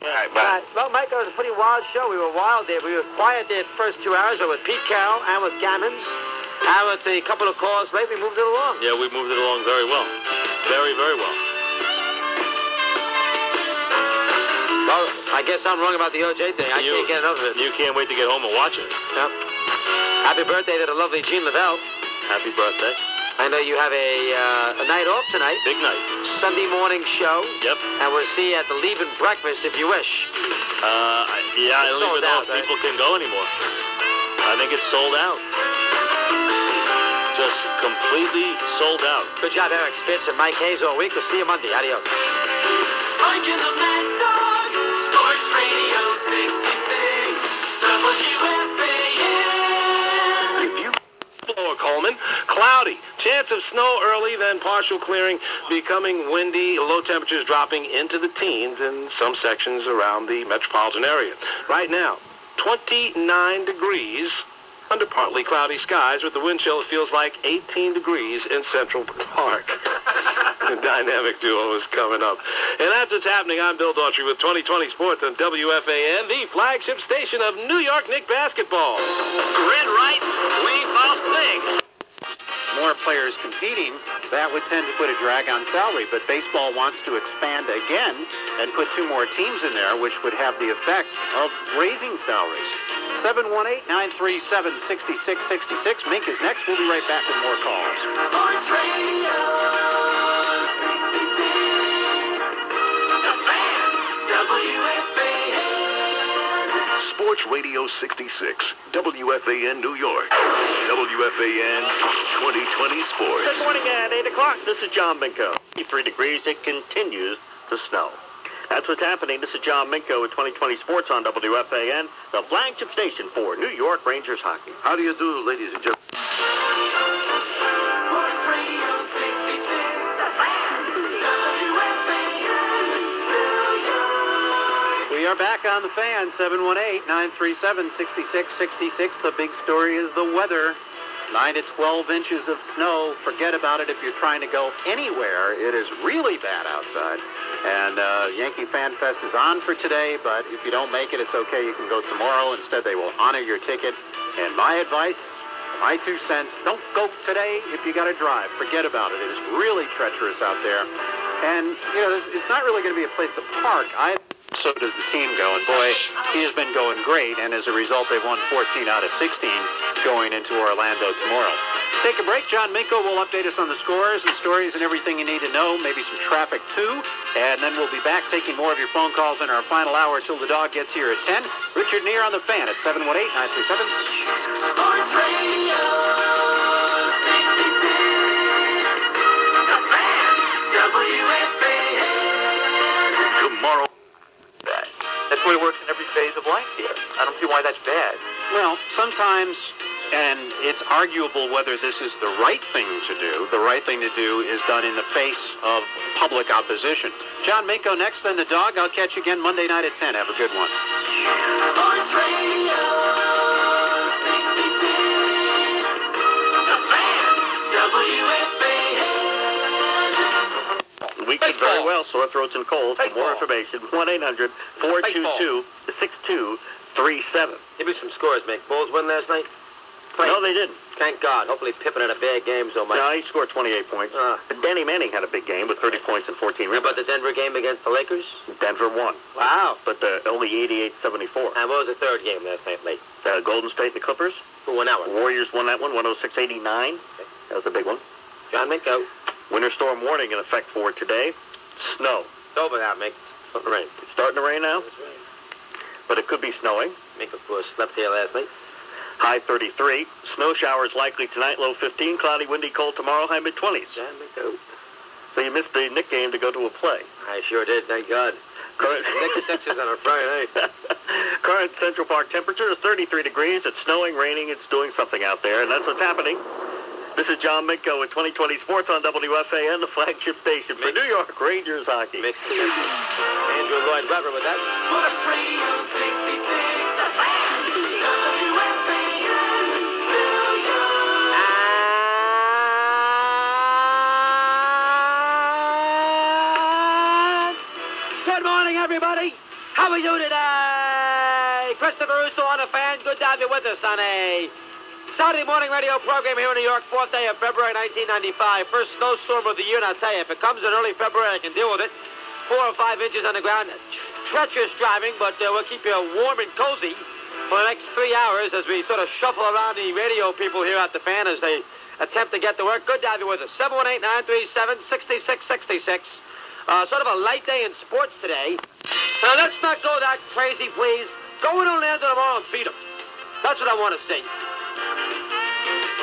All right, bye. Well, Mike, it was a pretty wild show. We were wild there. We were quiet there the first 2 hours with Pete Carroll and with Gammons. And with a couple of calls late, we moved it along. Yeah, we moved it along very well. Very, very well. Well, I guess I'm wrong about the OJ thing. I can't get enough of it. You can't wait to get home and watch it. Yep. Happy birthday to the lovely Jean Lavelle. Happy birthday. I know you have a night off tonight. Big night. Sunday morning show. Yep. And we'll see you at the leave-in breakfast if you wish. Yeah, I don't even know if people can go anymore. I think it's sold out. Just completely sold out. Good job, Eric Spitz and Mike Hayes all week. We'll see you Monday. Adios. Mike and the Mad Dog, Sports Radio 66, WFAN. If you Lower Coleman, cloudy. Chance of snow early, then partial clearing, becoming windy, low temperatures dropping into the teens in some sections around the metropolitan area. Right now, 29 degrees under partly cloudy skies. With the wind chill, it feels like 18 degrees in Central Park. The dynamic duo is coming up. And that's what's happening. I'm Bill Daughtry with 2020 Sports on WFAN, the flagship station of New York Knicks basketball. Red right, swing, foul, sing. More players competing, that would tend to put a drag on salary, but baseball wants to expand again and put 2 more teams in there, which would have the effect of raising salaries. 718-937-6666. Mink is next. We'll be right back with more calls. Sports Radio 66, the Fan, WFAN. Sports Radio 66, WFAN New York, WFAN 2020 Sports. Good morning at 8 o'clock. This is John Minko. 3 degrees. It continues to snow. That's what's happening. This is John Minko with 2020 Sports on WFAN, the flagship station for New York Rangers hockey. How do you do, ladies and gentlemen? Sports Radio 66, the Fan, WFAN. We are back on the Fan, 718-937-6666. The big story is the weather. 9 to 12 inches of snow. Forget about it if you're trying to go anywhere. It is really bad outside. And Yankee Fan Fest is on for today, but if you don't make it, it's okay. You can go tomorrow. Instead, they will honor your ticket. And my advice, my 2 cents, don't go today if you got to drive. Forget about it. It is really treacherous out there. And, you know, it's not really going to be a place to park. So does the team go, and boy, he has been going great, and as a result, they've won 14 out of 16 going into Orlando tomorrow. Take a break. John Minko will update us on the scores and stories and everything you need to know, maybe some traffic too, and then we'll be back taking more of your phone calls in our final hour till the dog gets here at 10. Richard Neer on the Fan at 718-937. Sports Radio 66, the Fan, WFAN. Tomorrow. That's the way it works in every phase of life here. I don't see why that's bad. Well, sometimes, and it's arguable whether this is the right thing to do. The right thing to do is done in the face of public opposition. John Minko next, then the dog. I'll catch you again Monday night at 10. Have a good one. Sports Radio 66, the Fan, WFAN. We did very well, sore throats and colds. For more information, 1-800-422-6237. Give me some scores, Mick. Bulls win last night? No, they didn't. Thank God. Hopefully Pippen had a bad game, so Mike. No, he scored 28 points. Danny Manning had a big game with 30 points and 14 How about rebounds. the Denver game against the Lakers? Denver won, Wow. but only 88-74. And what was the third game last night, mate? Golden State and the Clippers. Who won that one? Warriors won that one, 106-89. That was a big one. John Minko. Winter storm warning in effect for today. Snow. It's over now, Mick. It's rain. It's starting to rain now, but it could be snowing. Mick, of course, slept here last night. High 33. Snow showers likely tonight, low 15. Cloudy, windy, cold tomorrow, high mid-20s. John Minko. So you missed the Knick game to go to a play. I sure did, thank God. Current Knicks Sixers on a Friday night. Current Central Park temperature is 33 degrees. It's snowing, raining. It's doing something out there, and that's what's happening. This is John Minko with 2020 Sports on WFAN, the flagship station for New York Rangers hockey. Andrew Lloyd Webber with that. Sports Radio 66, the Fan, WFAN, New York. Good morning, everybody. How are you today? Christopher Russo on the Fan. Good to have you with us on a Saturday morning radio program here in New York, 4th day of February 1995. First snowstorm of the year, and I'll tell you, if it comes in early February, I can deal with it. 4 or 5 inches on the ground. Treacherous driving, but we'll keep you warm and cozy for the next 3 hours as we sort of shuffle around the radio people here at the Fan as they attempt to get to work. Good to have you with us. 718-937-6666. Sort of a light day in sports today. Now, let's not go that crazy, please. Go in Orlando tomorrow and beat them. That's what I want to see.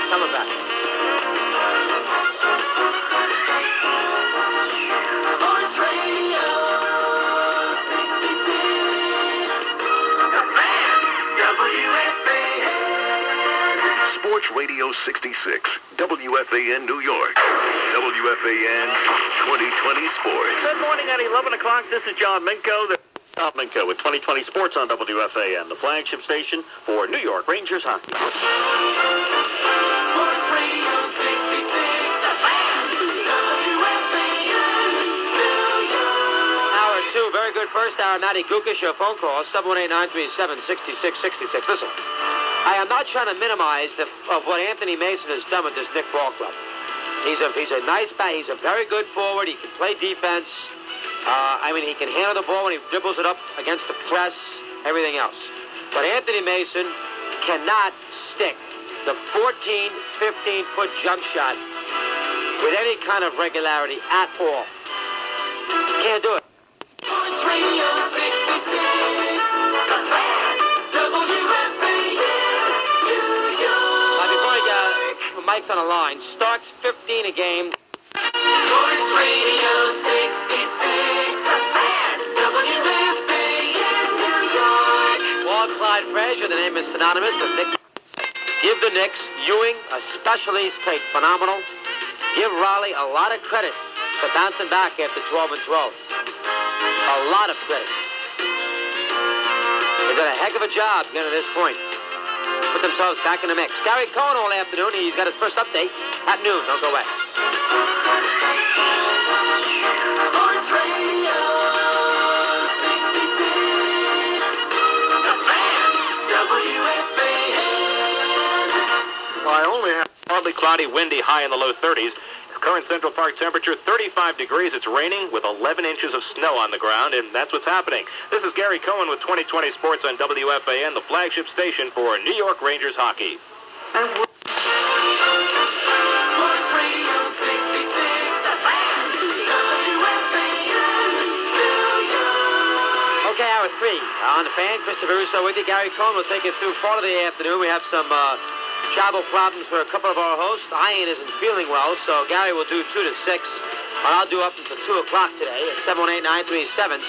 Coming back. Sports Radio 66. The Fan, WFAN. Sports Radio 66, WFAN New York. WFAN 2020 Sports. Good morning at 11 o'clock. This is John Minko. John Minko with 2020 Sports on WFAN, the flagship station for New York Rangers hockey. Sports Radio 66. The Fan, WFAN, New York. Hour 2, very good first hour. Matty Gukish, your phone call, 718-937-6666. Listen, I am not trying to minimize of what Anthony Mason has done with this Nick Ball club. He's a nice guy. He's a very good forward. He can play defense. He can handle the ball when he dribbles it up against the press, everything else. But Anthony Mason cannot stick the 14, 15-foot jump shot with any kind of regularity at all. Can't do it. Sports Radio 66. The Fan, WFAN, New York. Before I get Mike's on the line, starts 15 a game. Sports Radio 66. The Fan, WFAN, New York. Walt Clyde Frazier, the name is synonymous with Nick. Give the Knicks, Ewing especially, has played phenomenal. Give Raleigh a lot of credit for bouncing back after 12 and 12. A lot of credit. They've done a heck of a job getting to this point. Put themselves back in the mix. Gary Cohen all afternoon. He's got his first update at noon. Don't go away. Sports Radio 66. The Fan, WFAN. Well, I only have partly cloudy, windy, high in the low 30s. Current Central Park temperature, 35 degrees. It's raining with 11 inches of snow on the ground, and that's what's happening. This is Gary Cohen with 2020 Sports on WFAN, the flagship station for New York Rangers hockey. Sports Radio 66. The Fan, WFAN, New York. Okay, hour 3. On the Fan, Christopher Russo with you. Gary Cohen will take you through part of the afternoon. We have some travel problems for a couple of our hosts. Ian isn't feeling well, so Gary will do 2 to 6. And I'll do up until 2 o'clock today at 718-937-6666.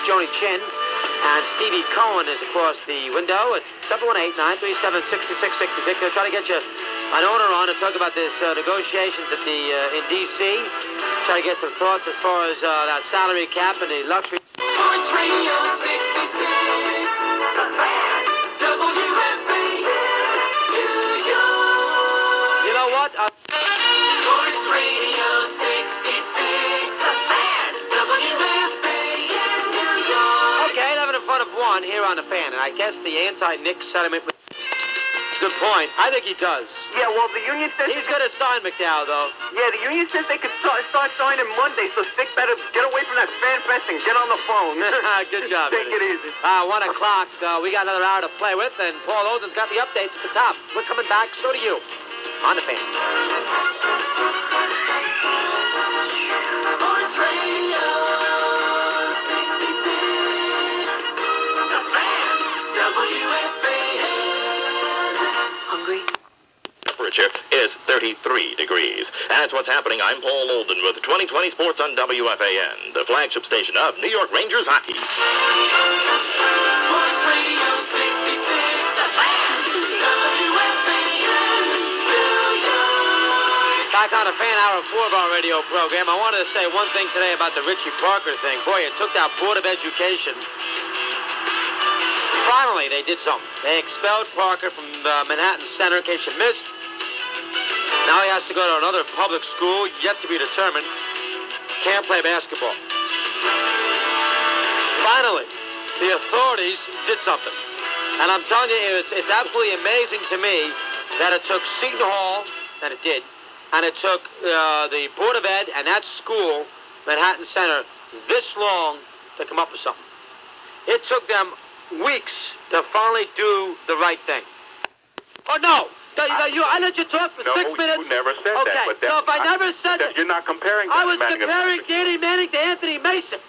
Joni Chin and Stevie Cohen is across the window at 718-937-6666. They'll try to get you an owner on to talk about this negotiations at the in D.C. Try to get some thoughts as far as that salary cap and the luxury. Sports Radio 66. The Fan, WFAN, New York. You know what? Sports Radio 66. The Fan, WFAN, New York. Okay, 11 in front of 1 here on the Fan, and I guess the anti-Nick sentiment. Good point. I think he does. Yeah, well, the union says... He's going to sign McDowell, though. Yeah, the union says they could start signing Monday, so Stick better get away from that fan fest and get on the phone. Good job. Take it easy. 1 o'clock. We got another hour to play with, and Paul Oden's got the updates at the top. We're coming back. So do you. On the Fan. Sports Radio 66. The Fan, WFAN. Hungry? Temperature is 33 degrees. That's what's happening. I'm Paul Olden with 2020 Sports on WFAN, the flagship station of New York Rangers hockey. Sports Radio 66. The Fan, WFAN, New York. Back on the Fan, hour 4 of our radio program. I wanted to say one thing today about the Richie Parker thing. Boy, it took that Board of Education. Finally, they did something. They expelled Parker from Manhattan Center in case you missed. Now he has to go to another public school, yet to be determined. Can't play basketball. Finally, the authorities did something. And I'm telling you, it's absolutely amazing to me that it took Seton Hall, and it did, and it took the Board of Ed and that school, Manhattan Center, this long to come up with something. It took them weeks to finally do the right thing. Oh, no. I let you talk for 6 minutes. No, you never said okay. that. But so if I never said that, you're not comparing I Danny was Manning comparing Danny Manning to Anthony Mason.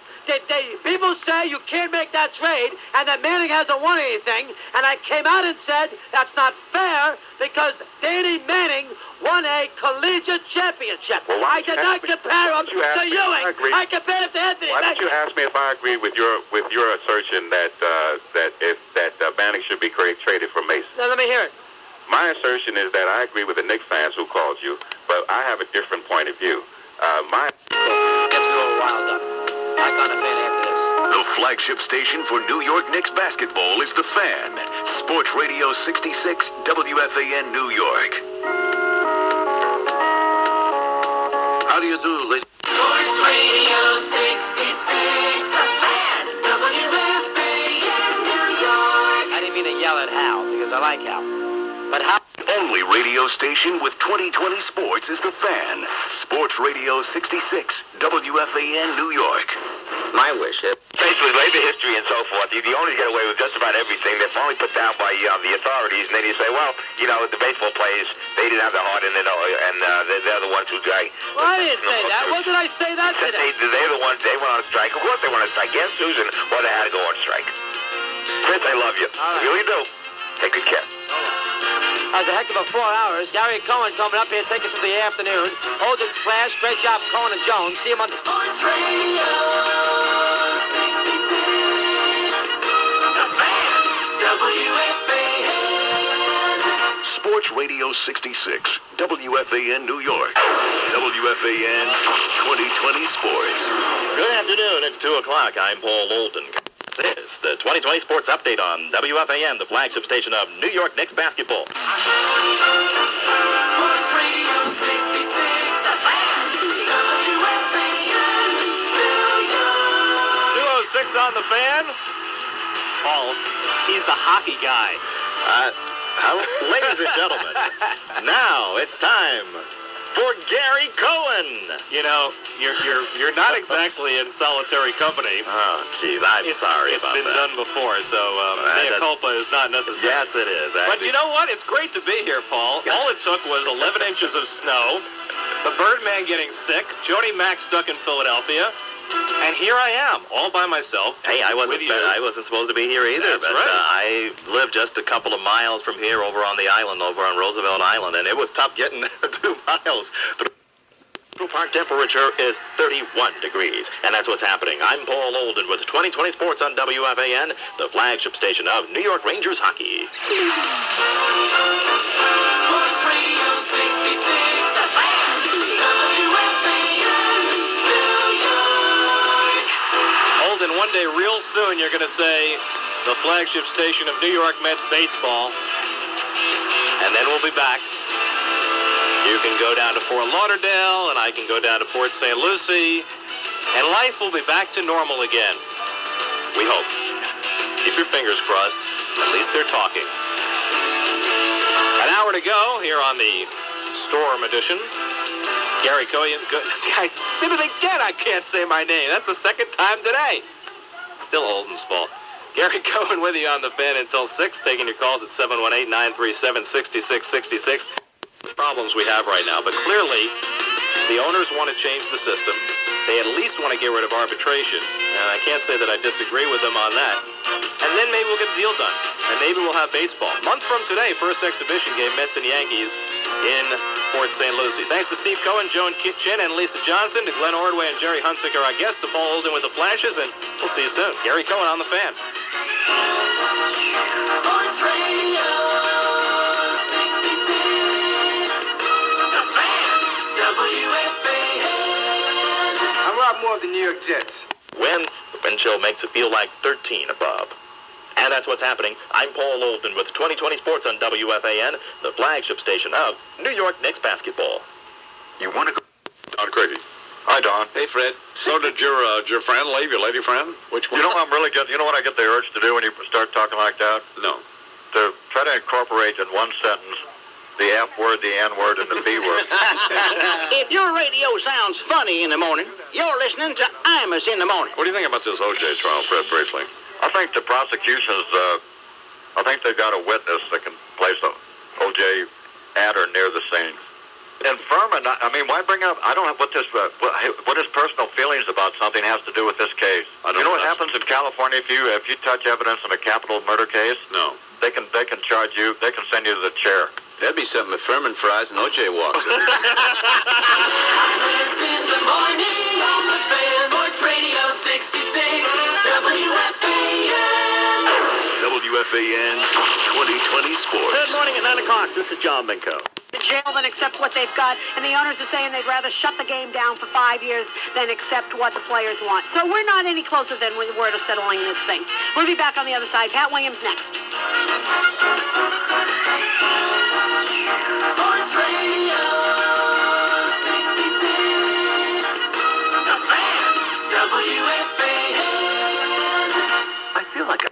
People say you can't make that trade and that Manning hasn't won anything, and I came out and said that's not fair because Danny Manning won a collegiate championship. Well, I did not compare him to Ewing. I compared him to Anthony Why Mason. don't you ask me if I agree with your assertion that Manning should be traded for Mason? Now, let me hear it. My assertion is that I agree with the Knicks fans who called you, but I have a different point of view. Gets a little wild up. Back on the fan after this. The flagship station for New York Knicks basketball is The Fan. Sports Radio 66, WFAN New York. How do you do, ladies? Sports Radio 66, The Fan, WFAN New York. I didn't mean to yell at Hal because I like Hal. But Hal... Only radio station with 2020 sports is The Fan. Sports Radio 66, WFAN New York. My wish. Basically, labor history and so forth. The owners get away with just about everything. They're finally put down by the authorities, and then you say, well, the baseball players, they didn't have the heart in it, and they're the ones who drag. Well, I didn't say that. When did I say that today? They're the ones, they went on strike. Of course they went on strike. Yes, Susan, well, they had to go on strike. Chris, I love you. All right. I really do. Take good care. That was a heck of a 4 hours. Gary Cohen coming up here, taking through the afternoon. Holden's Flash, great job, Cohen and Jones. See him on the... Sports Radio 66, The Fan, WFAN. Sports Radio 66, WFAN New York. WFAN 2020 Sports. Good afternoon. It's 2 o'clock. I'm Paul Olden. This is the 2020 Sports Update on WFAN, the flagship station of New York Knicks basketball. Sports Radio 66, The Fan, WFAN New York. 206 on the Fan. Paul, he's the hockey guy. Ladies and gentlemen, now it's time for Gary Cohen. You're not exactly in solitary company. Oh, geez, I'm sorry about that. It's been done before, so mea culpa is not necessary. Yes, it is. But you know what? It's great to be here, Paul. All it took was 11 inches of snow, the Birdman getting sick, Joni Mack stuck in Philadelphia, and here I am, all by myself. Hey, I wasn't supposed to be here either. That's right. I live just a couple of miles from here over on the island, over on Roosevelt Island, and it was tough getting 2 miles. The park temperature is 31 degrees, and that's what's happening. I'm Paul Olden with 2020 Sports on WFAN, the flagship station of New York Rangers hockey. Sports Radio 66, The Fan, WFAN New York. Olden, one day real soon you're going to say the flagship station of New York Mets baseball, and then we'll be back. You can go down to Fort Lauderdale, and I can go down to Port St. Lucie, and life will be back to normal again. We hope. Keep your fingers crossed. At least they're talking. An hour to go here on the Storm edition. Gary Cohen. I did it again. I can't say my name. That's the second time today. Still Holden's fault. Gary Cohen with you on the Fan until 6, taking your calls at 718-937-6666. Problems we have right now, but clearly the owners want to change the system. They at least want to get rid of arbitration, and I can't say that I disagree with them on that. And then maybe we'll get the deal done, and maybe we'll have baseball. A month from today, first exhibition game, Mets and Yankees in Port St. Lucie. Thanks to Steve Cohen, Joan Chin, and Lisa Johnson, to Glenn Ordway and Jerry Hunsicker, our guests, to Paul Olden with the Flashes, and we'll see you soon. Gary Cohen on the Fan. Sports Radio 66, The Fan, WFAN. I'm Rob Moore of the New York Jets. When the wind chill makes it feel like 13 above. And that's what's happening. I'm Paul Olden with 2020 Sports on WFAN, the flagship station of New York Knicks basketball. You want to go? Don Craigie. Hi, Don. Hey, Fred. So did your friend leave, your lady friend? Which one? You know, you know what I get the urge to do when you start talking like that? No. To try to incorporate in one sentence the F word, the N word, and the B word. If your radio sounds funny in the morning, you're listening to Imus in the morning. What do you think about this O.J. trial, Fred, briefly? I think the prosecution's, I think they've got a witness that can place O.J. at or near the scene. And Furman, I mean, why bring up, I don't know what his personal feelings about something has to do with this case. You know what happens in California if you touch evidence in a capital murder case? No. They can charge you, they can send you to the chair. That'd be something if Furman fries and O.J. walks in. Imus in the morning on the fan. Sports Radio 66 WFAN. WFAN 2020 Sports. Good morning at 9 o'clock. This is John Minko. The jail than accept what they've got, and the owners are saying they'd rather shut the game down for 5 years than accept what the players want. So we're not any closer than we were to settling this thing. We'll be back on the other side. Pat Williams next. Sports Radio 66. The Fan. WFAN. I feel like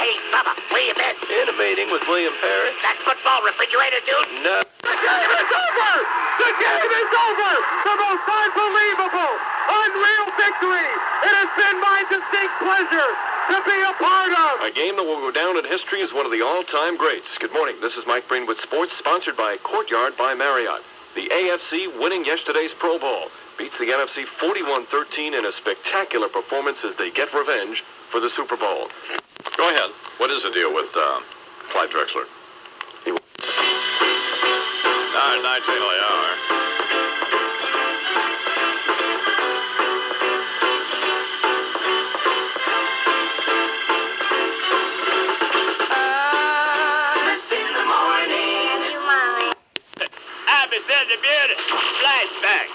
Hey, Bubba, where you been? In a meeting with William Perry. That football refrigerator dude? No. The game is over! The game is over! The most unbelievable, unreal victory! It has been my distinct pleasure to be a part of! A game that will go down in history as one of the all-time greats. Good morning. This is Mike Breen with Sports, sponsored by Courtyard by Marriott. The AFC winning yesterday's Pro Bowl beats the NFC 41-13 in a spectacular performance as they get revenge for the Super Bowl. Go ahead. What is the deal with Clyde Drexler? Night, In the morning. Happy beauty. Flashback.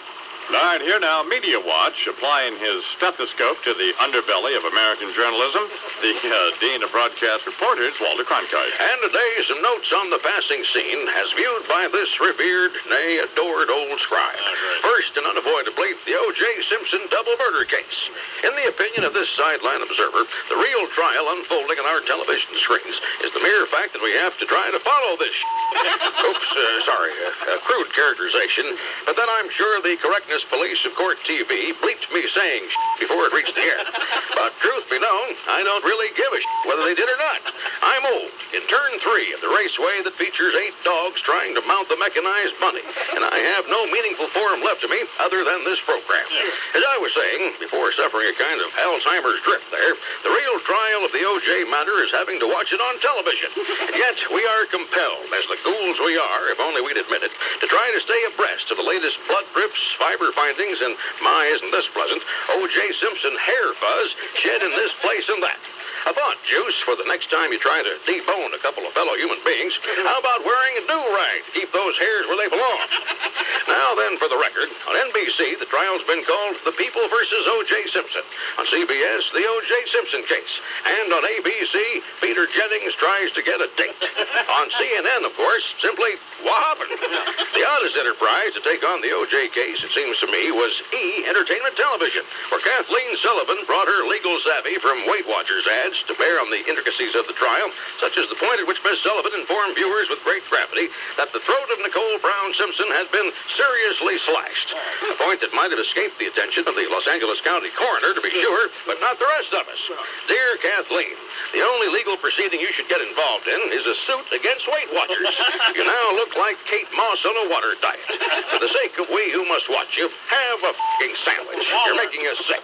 All right, here now, Media Watch, applying his stethoscope to the underbelly of American journalism, the Dean of Broadcast Reporters, Walter Cronkite. And today, some notes on the passing scene as viewed by this revered, nay, adored old scribe. First and unavoidably, the O.J. Simpson double murder case. In the opinion of this sideline observer, the real trial unfolding on our television screens is the mere fact that we have to try to follow this Oops, sorry, a crude characterization, but then I'm sure the correctness police of Court TV bleeped me saying before it reached the air. But truth be known, I don't really give a whether they did or not. I'm old, in turn 3 of the raceway that features 8 dogs trying to mount the mechanized bunny, and I have no meaningful form left to me other than this program. As I was saying, before suffering a kind of Alzheimer's drift there, the real trial of the O.J. matter is having to watch it on television. And yet, we are compelled, as the ghouls we are, if only we'd admit it, to try to stay abreast of the latest blood drips, fiber findings, and, my, isn't this pleasant, O.J. Simpson hair fuzz shed in this place and that. A thought, Juice, for the next time you try to debone a couple of fellow human beings, how about wearing a do-rag to keep those hairs where they belong? Now then, for the record, on NBC, the trial's been called The People versus O.J. Simpson. On CBS, the O.J. Simpson case. And on ABC, Peter Jennings tries to get a date. On CNN, of course, simply, what happened? The oddest enterprise to take on the O.J. case, it seems to me, was E! Entertainment Television, where Kathleen Sullivan brought her legal savvy from Weight Watchers ads to bear on the intricacies of the trial, such as the point at which Miss Sullivan informed viewers with great gravity that the throat of Nicole Brown Simpson had been seriously slashed. A point that might have escaped the attention of the Los Angeles County coroner, to be sure, but not the rest of us. Dear Kathleen, the only legal proceeding you should get involved in is a suit against Weight Watchers. You now look like Kate Moss on a water diet. For the sake of we who must watch you, have a f***ing sandwich. You're making us sick.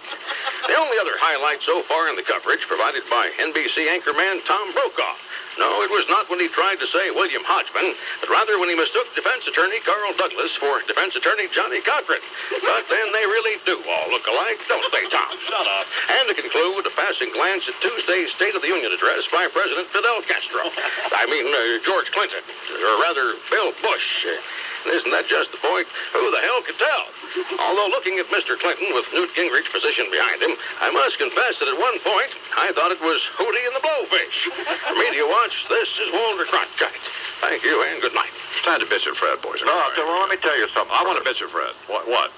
The only other highlight so far in the coverage provided by NBC anchorman Tom Brokaw. No, it was not when he tried to say William Hodgman, but rather when he mistook defense attorney Carl Douglas for defense attorney Johnny Cochran. But then they really do all look alike, don't they, Tom? Shut up. And to conclude, a passing glance at Tuesday's State of the Union address by President Fidel Castro. George Clinton, or rather, Bill Bush. Isn't that just the point? Who the hell could tell? Although looking at Mr. Clinton with Newt Gingrich positioned behind him, I must confess that at one point, I thought it was Hootie and the Blowfish. For Media Watch, this is Walter Cronkite. Thank you and good night. It's time to bitch at Fred, boys. No, well, let me tell you something. I want to bitch at Fred. What?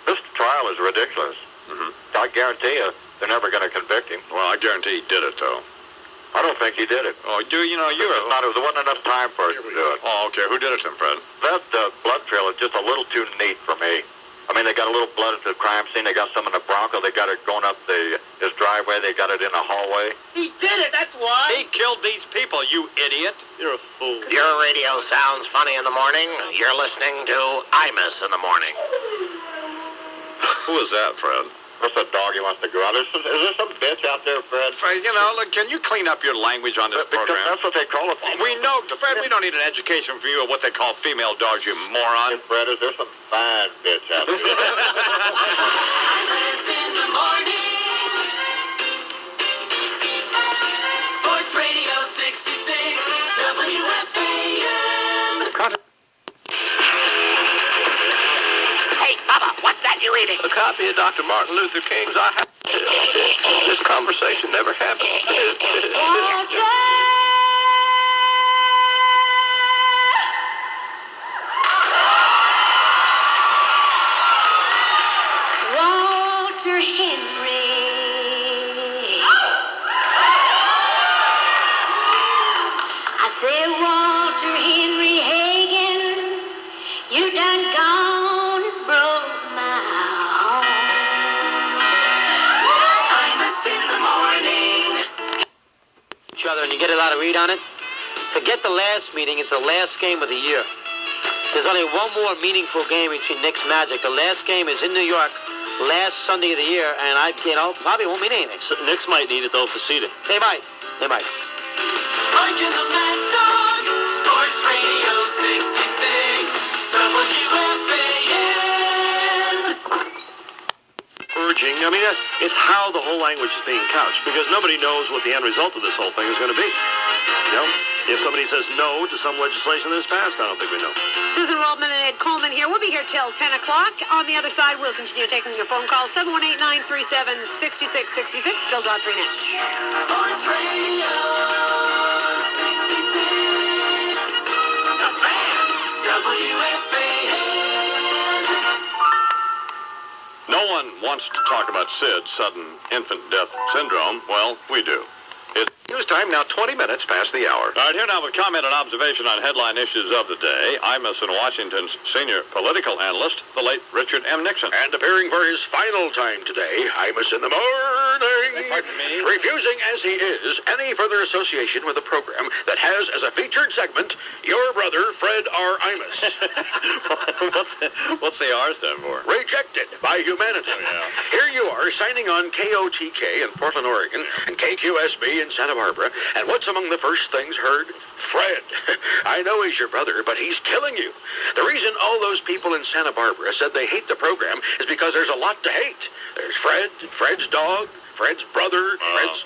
This trial is ridiculous. I guarantee you, they're never going to convict him. Well, I guarantee he did it, though. I don't think he did it. Oh, there wasn't enough time for it to do it. Oh, okay. Who did it then, Fred? That blood trail is just a little too neat for me. I mean, they got a little blood at the crime scene. They got some in the Bronco. They got it going up his driveway. They got it in a hallway. He did it, that's why. He killed these people, you idiot. You're a fool. Your radio sounds funny in the morning. You're listening to Imus in the morning. Who is that, Fred? What's the dog he wants to go out? Is there some bitch out there, Fred? Fred, look, can you clean up your language on this Because program? that's what they call it. We know, Fred, we don't need an education from you of what they call female dogs, you moron. Hey, Fred, is there some fine bitch out there? Imus in the morning. Sports Radio 66, WFAN. Hey, Bubba, what's that you eating? A copy of Dr. Martin Luther King's I Have. This conversation never happened. Walter Henry. I said, Walter Henry Hagen, you done gone and broke my heart. Imus in the morning. Each other and you get a lot of read on it. Forget the last meeting. It's the last game of the year. There's only one more meaningful game between Knicks Magic. The last game is in New York, last Sunday of the year, and probably won't mean anything. So, Knicks might need it, though, for seeding. They might. Mike and the Mad Dog. Sports Radio 66, WFAN. Urging. I mean, it's how the whole language is being couched, because nobody knows what the end result of this whole thing is going to be. If somebody says no to some legislation that's passed, I don't think we know. Susan Waldman and Ed Coleman here. We'll be here till 10 o'clock. On the other side, we'll continue taking your phone calls. 718-937-6666. Bill Daughtry next. Sports Radio 66, The Fan, WFAN. No one wants to talk about SIDS, sudden infant death syndrome. Well, we do. It's news time, now 20 minutes past the hour. All right, here now with comment and observation on headline issues of the day, Imus and Washington's senior political analyst, the late Richard M. Nixon. And appearing for his final time today, Imus in the morning. Pardon me? Refusing as he is any further association with a program that has as a featured segment your brother, Fred R. Imus. What's the R stand for? Rejected by humanity. Oh, yeah. Here you are signing on KOTK in Portland, Oregon, and KQSB in Santa Barbara, and what's among the first things heard? Fred. I know he's your brother, but he's killing you. The reason all those people in Santa Barbara said they hate the program is because there's a lot to hate. There's Fred, Fred's dog, Fred's brother, Fred's...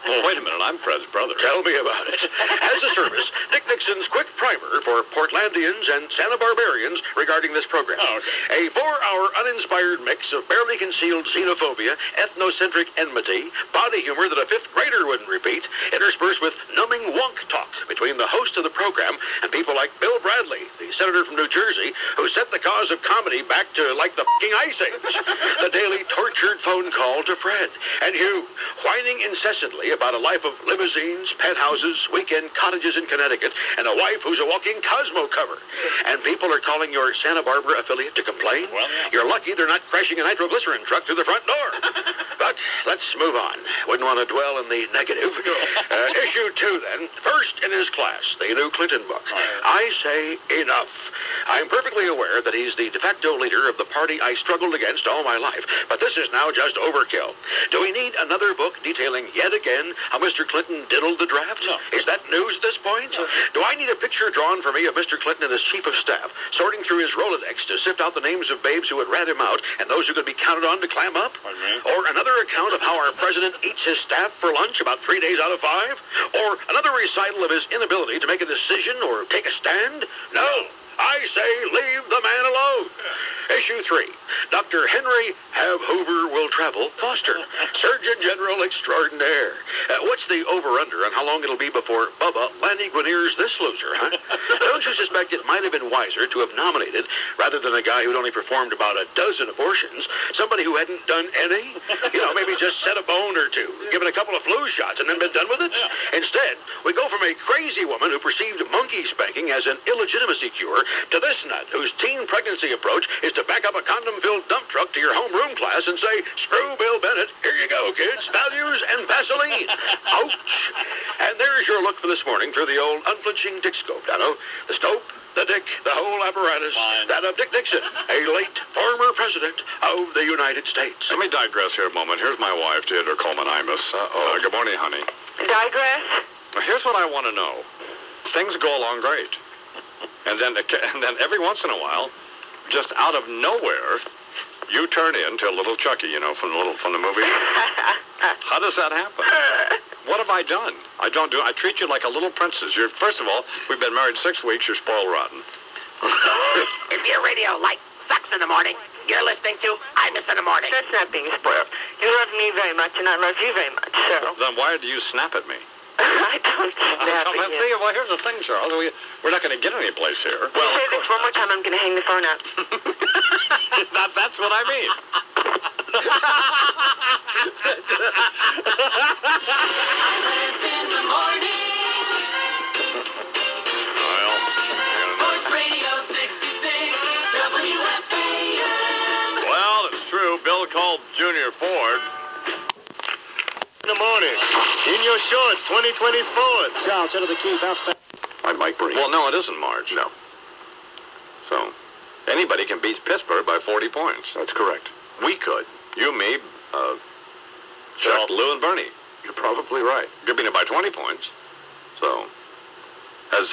Well, wait a minute, I'm Fred's brother. Tell me about it. As a service, Dick Nixon's quick primer for Portlandians and Santa Barbarians regarding this program. Oh, okay. A 4-hour uninspired mix of barely concealed xenophobia, ethnocentric enmity, body humor that a fifth grader wouldn't repeat, interspersed with numbing wonk talk between the host of the program and people like Bill Bradley, the senator from New Jersey, who set the cause of comedy back to like the f***ing Ice Age. The daily tortured phone call to Fred. And you, whining incessantly about a life of limousines, penthouses, weekend cottages in Connecticut, and a wife who's a walking Cosmo cover. And people are calling your Santa Barbara affiliate to complain? Well, yeah. You're lucky they're not crashing a nitroglycerin truck through the front door. But let's move on. Wouldn't want to dwell in the negative. Issue 2, then. First in his class, the new Clinton book. I say enough. I'm perfectly aware that he's the de facto leader of the party I struggled against all my life, but this is now just overkill. Do we need another book detailing yet again how Mr. Clinton diddled the draft? No. Is that news at this point? No. Do I need a picture drawn for me of Mr. Clinton and his chief of staff, sorting through his Rolodex to sift out the names of babes who would rat him out and those who could be counted on to clam up? Pardon me? Or another account of how our president eats his staff for lunch about 3 days out of 5? Or another recital of his inability to make a decision or take a stand? No. I say leave the man alone. Issue 3. Dr. Henry Have Hoover will travel Foster, Surgeon General Extraordinaire. What's the over-under on how long it'll be before Bubba Lanny Guineer's this loser, huh? Don't you suspect it might have been wiser to have nominated, rather than a guy who'd only performed about a dozen abortions, somebody who hadn't done any? You know, maybe just set a bone or two, given a couple of flu shots, and then been done with it? Instead, we go from a crazy woman who perceived monkey spanking as an illegitimacy cure to this nut whose teen pregnancy approach is to back up a condom-filled dump truck to your homeroom class and say, "Screw Bill Bennett, here you go, kids, values and Vaseline." Ouch. And there's your look for this morning through the old unflinching Dick scope, Dano. The scope, the Dick, the whole apparatus, that of Dick Nixon, a late former president of the United States. Let me digress here a moment. Here's my wife, Theodore Coleman Imus. Good morning, honey. Digress? Well, here's what I want to know. Things go along great. And then every once in a while, just out of nowhere, you turn into a little Chucky, you know, from the movie. How does that happen? What have I done? I treat you like a little princess. First of all, we've been married 6 weeks. You're spoiled rotten. If your radio light sucks in the morning, you're listening to Imus in the morning. That's not being spoiled. You love me very much, and I love you very much, so... Then why do you snap at me? I don't snap at you. See, well, here's the thing, Charles. We're not going to get any place here. Well, say this one more time, I'm going to hang the phone up. That's what I mean. Imus in the morning. Well, Sports Radio 66, WFAN. well, it's true. Bill called Junior Ford. In the morning. In your shorts, 2020 sports. Charles, into the key, bounce back. I'm Mike Breen. Well, no, it isn't March. No. So, anybody can beat Pittsburgh by 40 points. That's correct. We could. You, me, Chuck, Lou, and Bernie. You're probably right. You're beating it by 20 points. So, has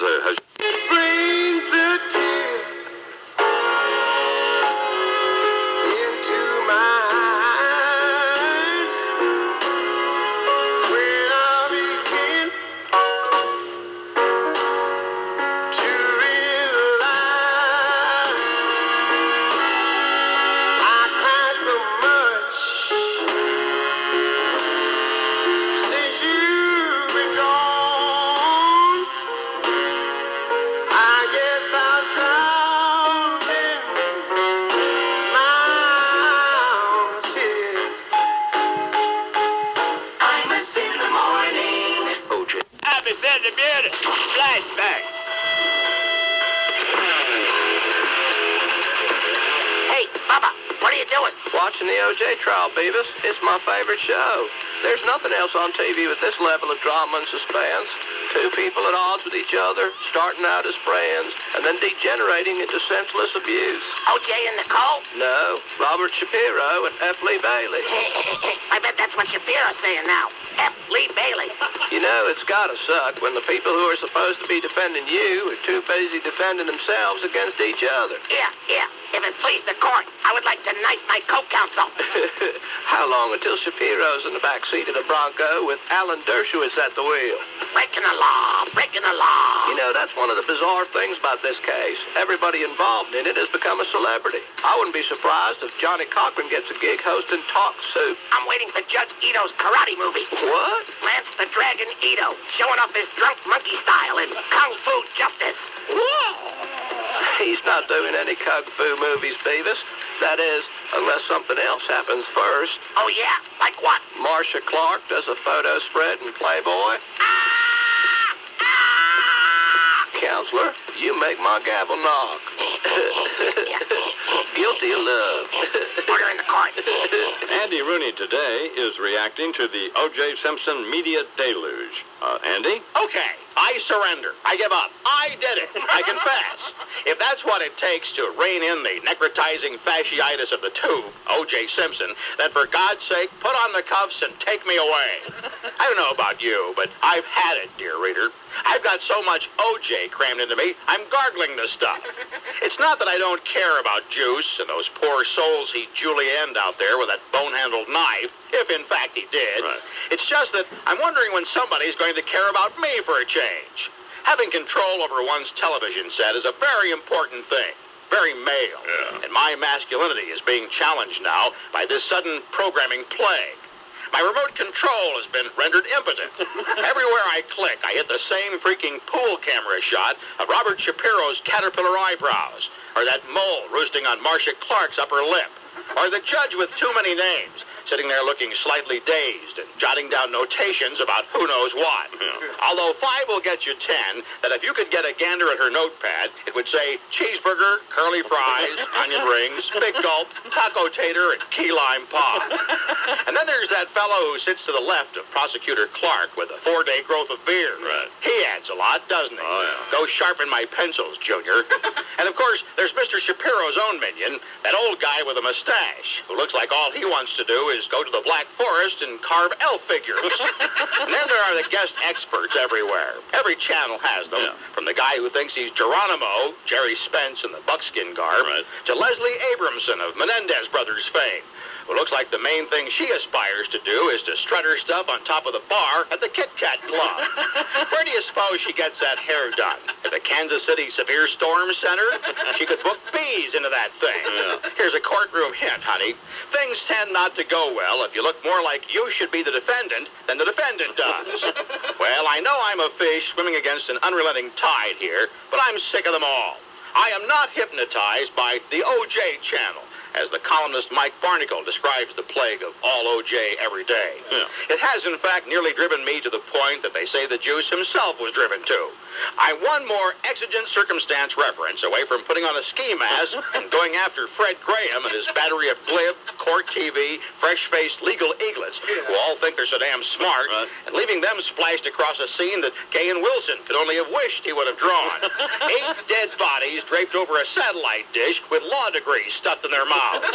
Brings the tear into my eyes when I begin to realize I cried so much since you've been gone. I guess I've drowned in my own tears. Imus in the morning. OJ. Happy Sunday, beauty. Flashback. Hey, Bubba, what are you doing? Watching the O.J. trial, Beavis. It's my favorite show. There's nothing else on TV with this level of drama and suspense. Two people at odds with each other, starting out as friends, and then degenerating into senseless abuse. O.J. and Nicole? No, Robert Shapiro and F. Lee Bailey. I bet that's what Shapiro's saying now. F. Lee Bailey. You know, it's gotta suck when the people who are supposed to be defending you are too busy defending themselves against each other. Yeah. If it please the court, I would like to knight my co-counsel. How long until Shapiro's in the back seat of the Bronco with Alan Dershowitz at the wheel? Breaking the law. You know, that's one of the bizarre things about this case. Everybody involved in it has become a celebrity. I wouldn't be surprised if Johnny Cochran gets a gig hosting Talk Soup. I'm waiting for Judge Ito's karate movie. What? Lance the Dragon Ito, showing off his drunk monkey style in Kung Fu Justice. He's not doing any Kung Fu movies, Beavis. That is, unless something else happens first. Oh, yeah? Like what? Marcia Clark does a photo spread in Playboy. Counselor, you make my gavel knock. Guilty of love. Order in the court. Andy Rooney today is reacting to the O.J. Simpson media deluge. Andy? Okay, I surrender. I give up. I did it. I confess. If that's what it takes to rein in the necrotizing fasciitis of the tube, O.J. Simpson, then for God's sake, put on the cuffs and take me away. I don't know about you, but I've had it, dear reader. I've got so much O.J. crammed into me, I'm gargling this stuff. It's not that I don't care about Juice and those poor souls he julienned out there with that bone-handled knife, if in fact he did. Right. It's just that I'm wondering when somebody's going to care about me for a change. Having control over one's television set is a very important thing. very male. Yeah. And my masculinity is being challenged now by this sudden programming plague. My remote control has been rendered impotent. Everywhere I click, I hit the same freaking pool camera shot of Robert Shapiro's caterpillar eyebrows, or that mole roosting on Marcia Clark's upper lip, or the judge with too many names, sitting there looking slightly dazed and jotting down notations about who knows what. Although 5 will get you 10, that if you could get a gander at her notepad, it would say cheeseburger, curly fries, onion rings, big gulp, taco tater, and key lime pie. And then there's that fellow who sits to the left of Prosecutor Clark with a 4-day growth of beard. Right. He adds a lot, doesn't he? Oh, yeah. Go sharpen my pencils, Junior. And of course, there's Mr. Shapiro's own minion, that old guy with a mustache, who looks like all he wants to do is go to the Black Forest and carve elf figures. And then there are the guest experts everywhere. Every channel has them. Yeah. From the guy who thinks he's Geronimo, Jerry Spence in the buckskin garb, Right. to Leslie Abramson of Menendez Brothers fame, who looks like the main thing she aspires to do is to strut her stuff on top of the bar at the Kit Kat Club. Where do you suppose she gets that hair done? At the Kansas City Severe Storm Center? She could book bees into that thing. Yeah. Here's a courtroom hint, honey. Things tend not to go well if you look more like you should be the defendant than the defendant does. Well, I know I'm a fish swimming against an unrelenting tide here, but I'm sick of them all. I am not hypnotized by the OJ channel, as the columnist Mike Barnacle describes the plague of all OJ every day. Yeah. It has, in fact, nearly driven me to the point that they say the Juice himself was driven to. I'm one more exigent circumstance reference away from putting on a ski mask and going after Fred Graham and his battery of glib, court TV, fresh-faced legal eaglets who all think they're so damn smart, Right. and leaving them splashed across a scene that Gay and Wilson could only have wished he would have drawn. 8 dead bodies draped over a satellite dish with law degrees stuffed in their mouths.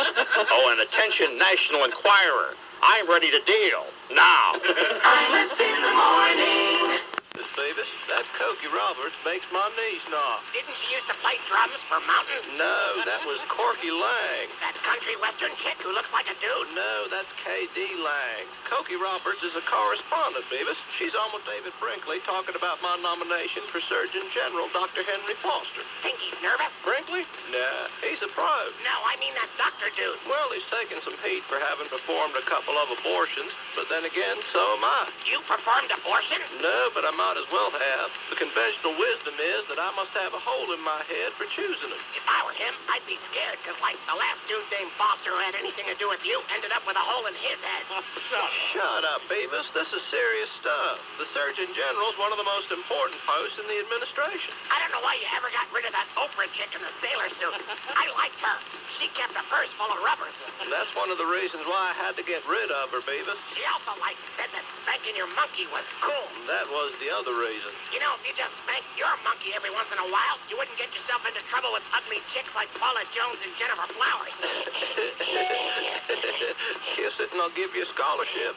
Oh, and attention, National Enquirer. I'm ready to deal. Now. Imus in the morning. Miss Davis, that Cokie Roberts makes my knees knock. Didn't she used to play drums for Mountain? No, that was Corky Lang. That country western chick who looks like a dude? No, that's K.D. Lang. Cokie Roberts is a correspondent, Beavis. She's on with David Brinkley talking about my nomination for Surgeon General, Dr. Henry Foster. Think he's nervous? Brinkley? Nah, he's a pro. No, I mean that doctor dude. Well, he's taken some heat for having performed a couple of abortions, but then again, so am I. You performed abortion? No, but I might as well have. The conventional wisdom is that I must have a hole in my head for choosing them. If I were him, I'd be scared, because like the last dude named Foster who had anything to do with you ended up with a hole in his head. Shut up, Beavis. This is serious stuff. The Surgeon General's one of the most important posts in the administration. I don't know why you ever got rid of that Oprah chick in the sailor suit. I liked her. She kept a purse full of rubbers. And that's one of the reasons why I had to get rid of her, Beavis. She also said that spanking your monkey was cool. That was the other reason. You know, if you just spanked your monkey every once in a while, you wouldn't get yourself into trouble with ugly chicks like Paula Jones and Jennifer Flowers. Kiss it and I'll give you a scholarship.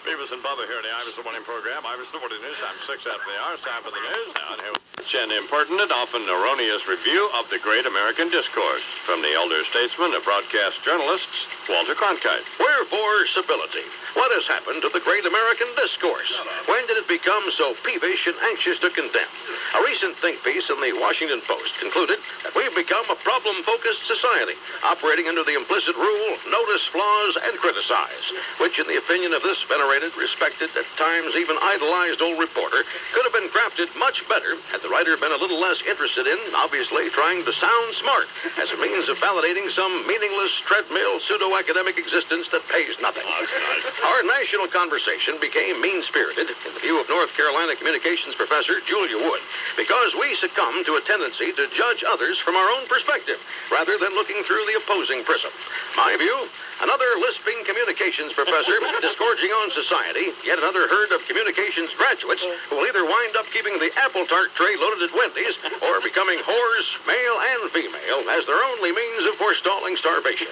Beavis and Bubba here in the Imus in the Morning program. Imus in the Morning News. I'm 6 after the hour. It's time for the news now. And here an impertinent, often erroneous review of the great American discourse from the elder statesman of broadcast journalists, Walter Cronkite. Wherefore civility? What has happened to the great American discourse? When did it become so peevish and anxious to condemn? A recent think piece in the Washington Post concluded that we've become a problem-focused society, operating under the implicit rule, notice flaws and criticize, which in the opinion of this venerated, respected, at times even idolized old reporter, could have been crafted much better had the writer been a little less interested in, obviously, trying to sound smart as a means of validating some meaningless treadmill pseudo-academic existence that pays nothing. Our national conversation became mean-spirited in the view of North Carolina communications professor Julia Wood because we succumb to a tendency to judge others from our own perspective rather than looking through the opposing prism. My view, another lisping communications professor disgorging on society, yet another herd of communications graduates who will either wind up keeping the apple tart tray loaded at Wendy's or becoming whores, male and female, as their only means of forestalling starvation.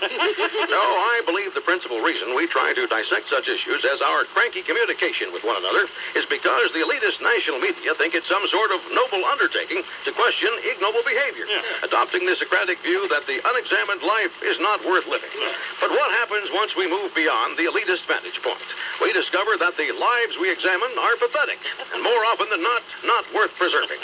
No, I believe the principal reason we try to dissect such issues as our cranky communication with one another is because the elitist national media think it's some sort of noble undertaking to question ignoble behavior, adopting the Socratic view that the unexamined life is not worth living. But what happens once we move beyond the elitist vantage point? we discover that the lives we examine are pathetic, and more often than not worth preserving.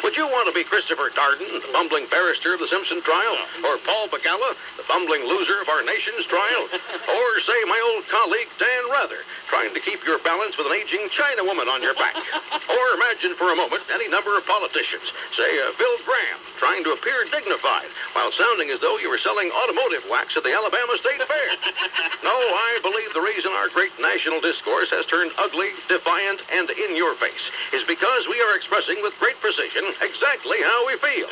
Would you want to be Christopher Darden, the bumbling barrister of the Simpson trial? Or Paul Bacalla, the bumbling loser of our nation's trial? Or, say, my old colleague Dan Rather, trying to keep your balance with an aging China woman on your back? Or imagine for a moment any number of politicians, say Bill Graham, trying to appear dignified while sounding as though you were selling automotive wax at the Alabama State Fair. No, I believe the reason our great national discourse has turned ugly, defiant, and in your face is because we are expressing with great precision exactly how we feel.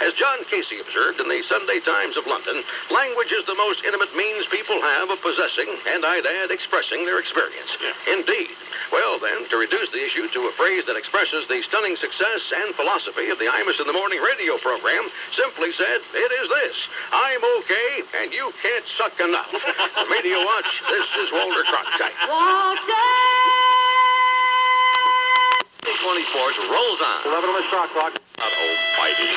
As John Casey observed in the Sunday Times of London, language is the most intimate means people have of possessing, and I'd add, expressing their experience. Indeed. Well, then, to reduce the issue to a phrase that expresses the stunning success and philosophy of the Imus in the Morning radio program, simply said, it is this: I'm okay, and you can't suck enough. For Media Watch, this is Walter Cronkite. Walter! 20 Sports rolls on. 11 on the shot clock. Almighty.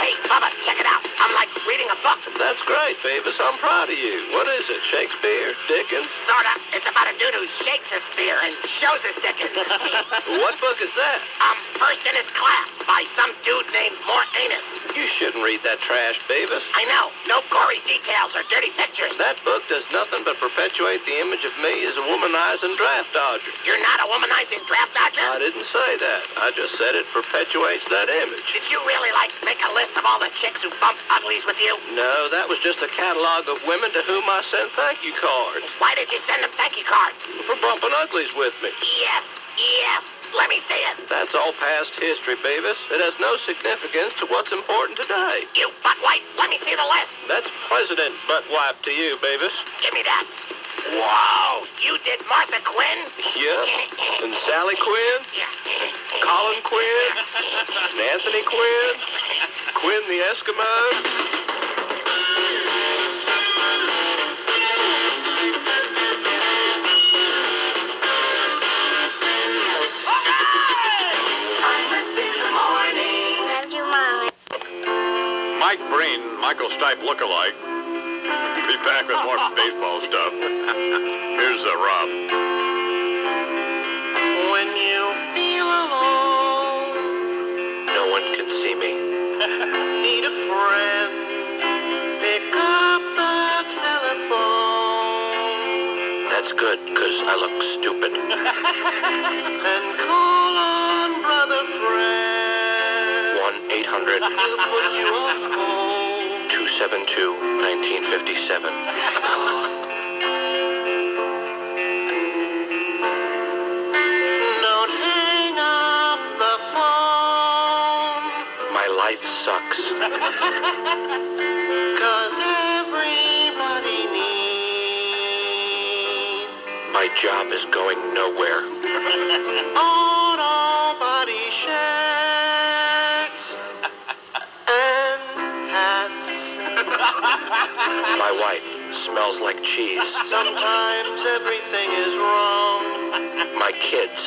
Hey, Bubba, check it out. I'm like reading a book. That's great, Beavis. I'm proud of you. What is it, Shakespeare? Dickens? Sorta. It's about a dude who shakes a spear and shows his Dickens. What book is that? First in his class by some dude named Moranus. You shouldn't read that trash, Beavis. I know. No gory details or dirty pictures. That book does nothing but perpetuate the image of me as a womanizing draft dodger. You're not a womanizing draft dodger? I didn't say that. I just said it perpetuates that image. Did you really, make a list of all the chicks who bumped uglies with you? No, that was just a catalog of women to whom I sent thank you cards. Why did you send them thank you cards? For bumping uglies with me. Yes. Let me see it. That's all past history, Beavis. It has no significance to what's important today. You butt wipe. Let me see the list. That's President Butt Wipe to you, Beavis. Give me that. Whoa! You did Martha Quinn? Yep. And Sally Quinn? Colin Quinn? And Anthony Quinn? Quinn the Eskimo? Mike Breen, Michael Stipe lookalike. Be back with more baseball stuff. Here's Rob. When you feel alone, No one can see me. need a friend, pick up the telephone That's good, because I look stupid. and call on brother Fred. 1-800. He'll put you on hold. 272-1957. Don't hang up the phone, My life sucks. 'cause everybody needs My job is going nowhere. auto body shirts and hats. My wife smells like cheese. Sometimes everything is wrong. My kids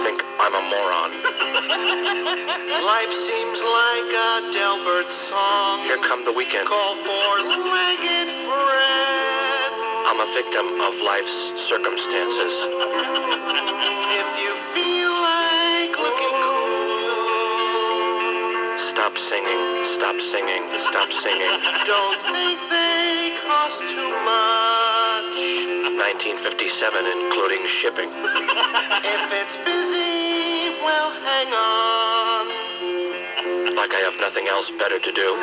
think I'm a moron. Life seems like a Delbert song. Here come the weekend. Call four-legged Fred. I'm a victim of life's circumstances. If you feel like looking cool, Stop singing, stop singing, stop singing. don't think they cost too much. 1957, including shipping. If it's busy, well, hang on. Like I have nothing else better to do.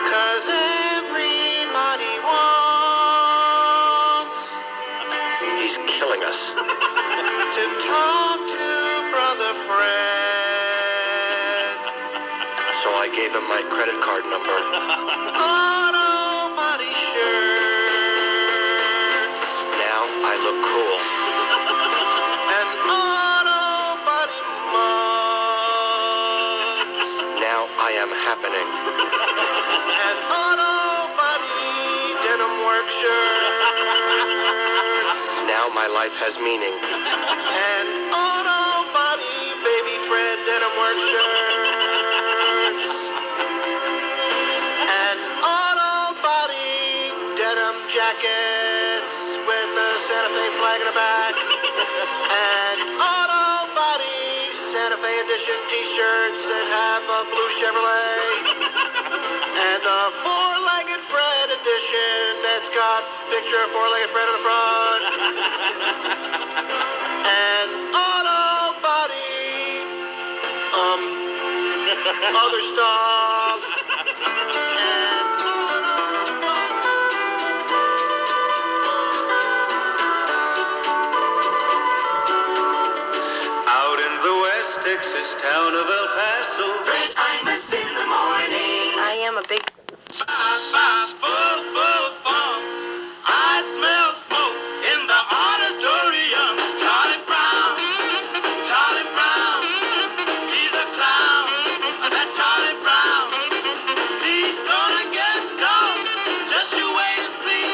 'Cause everybody wants He's killing us. to talk to Brother Fred. So I gave him my credit card number. Auto body shirts Now I look cool. and auto body mugs Now I am happening. and auto body denim work shirts Now my life has meaning. and auto body baby Fred denim work shirts and auto body denim jackets with the Santa Fe flag in the back. And auto body Santa Fe edition t-shirts that have a blue Chevrolet. And the four-legged Fred edition that's got picture of four-legged Fred on the front. And auto body, other stuff. And out in the West Texas town of El Paso, Fred Imus in the morning. I am a big... I smell smoke in the auditorium. Charlie Brown, he's a clown. That Charlie Brown, he's gonna get stoned. Just you wait and see.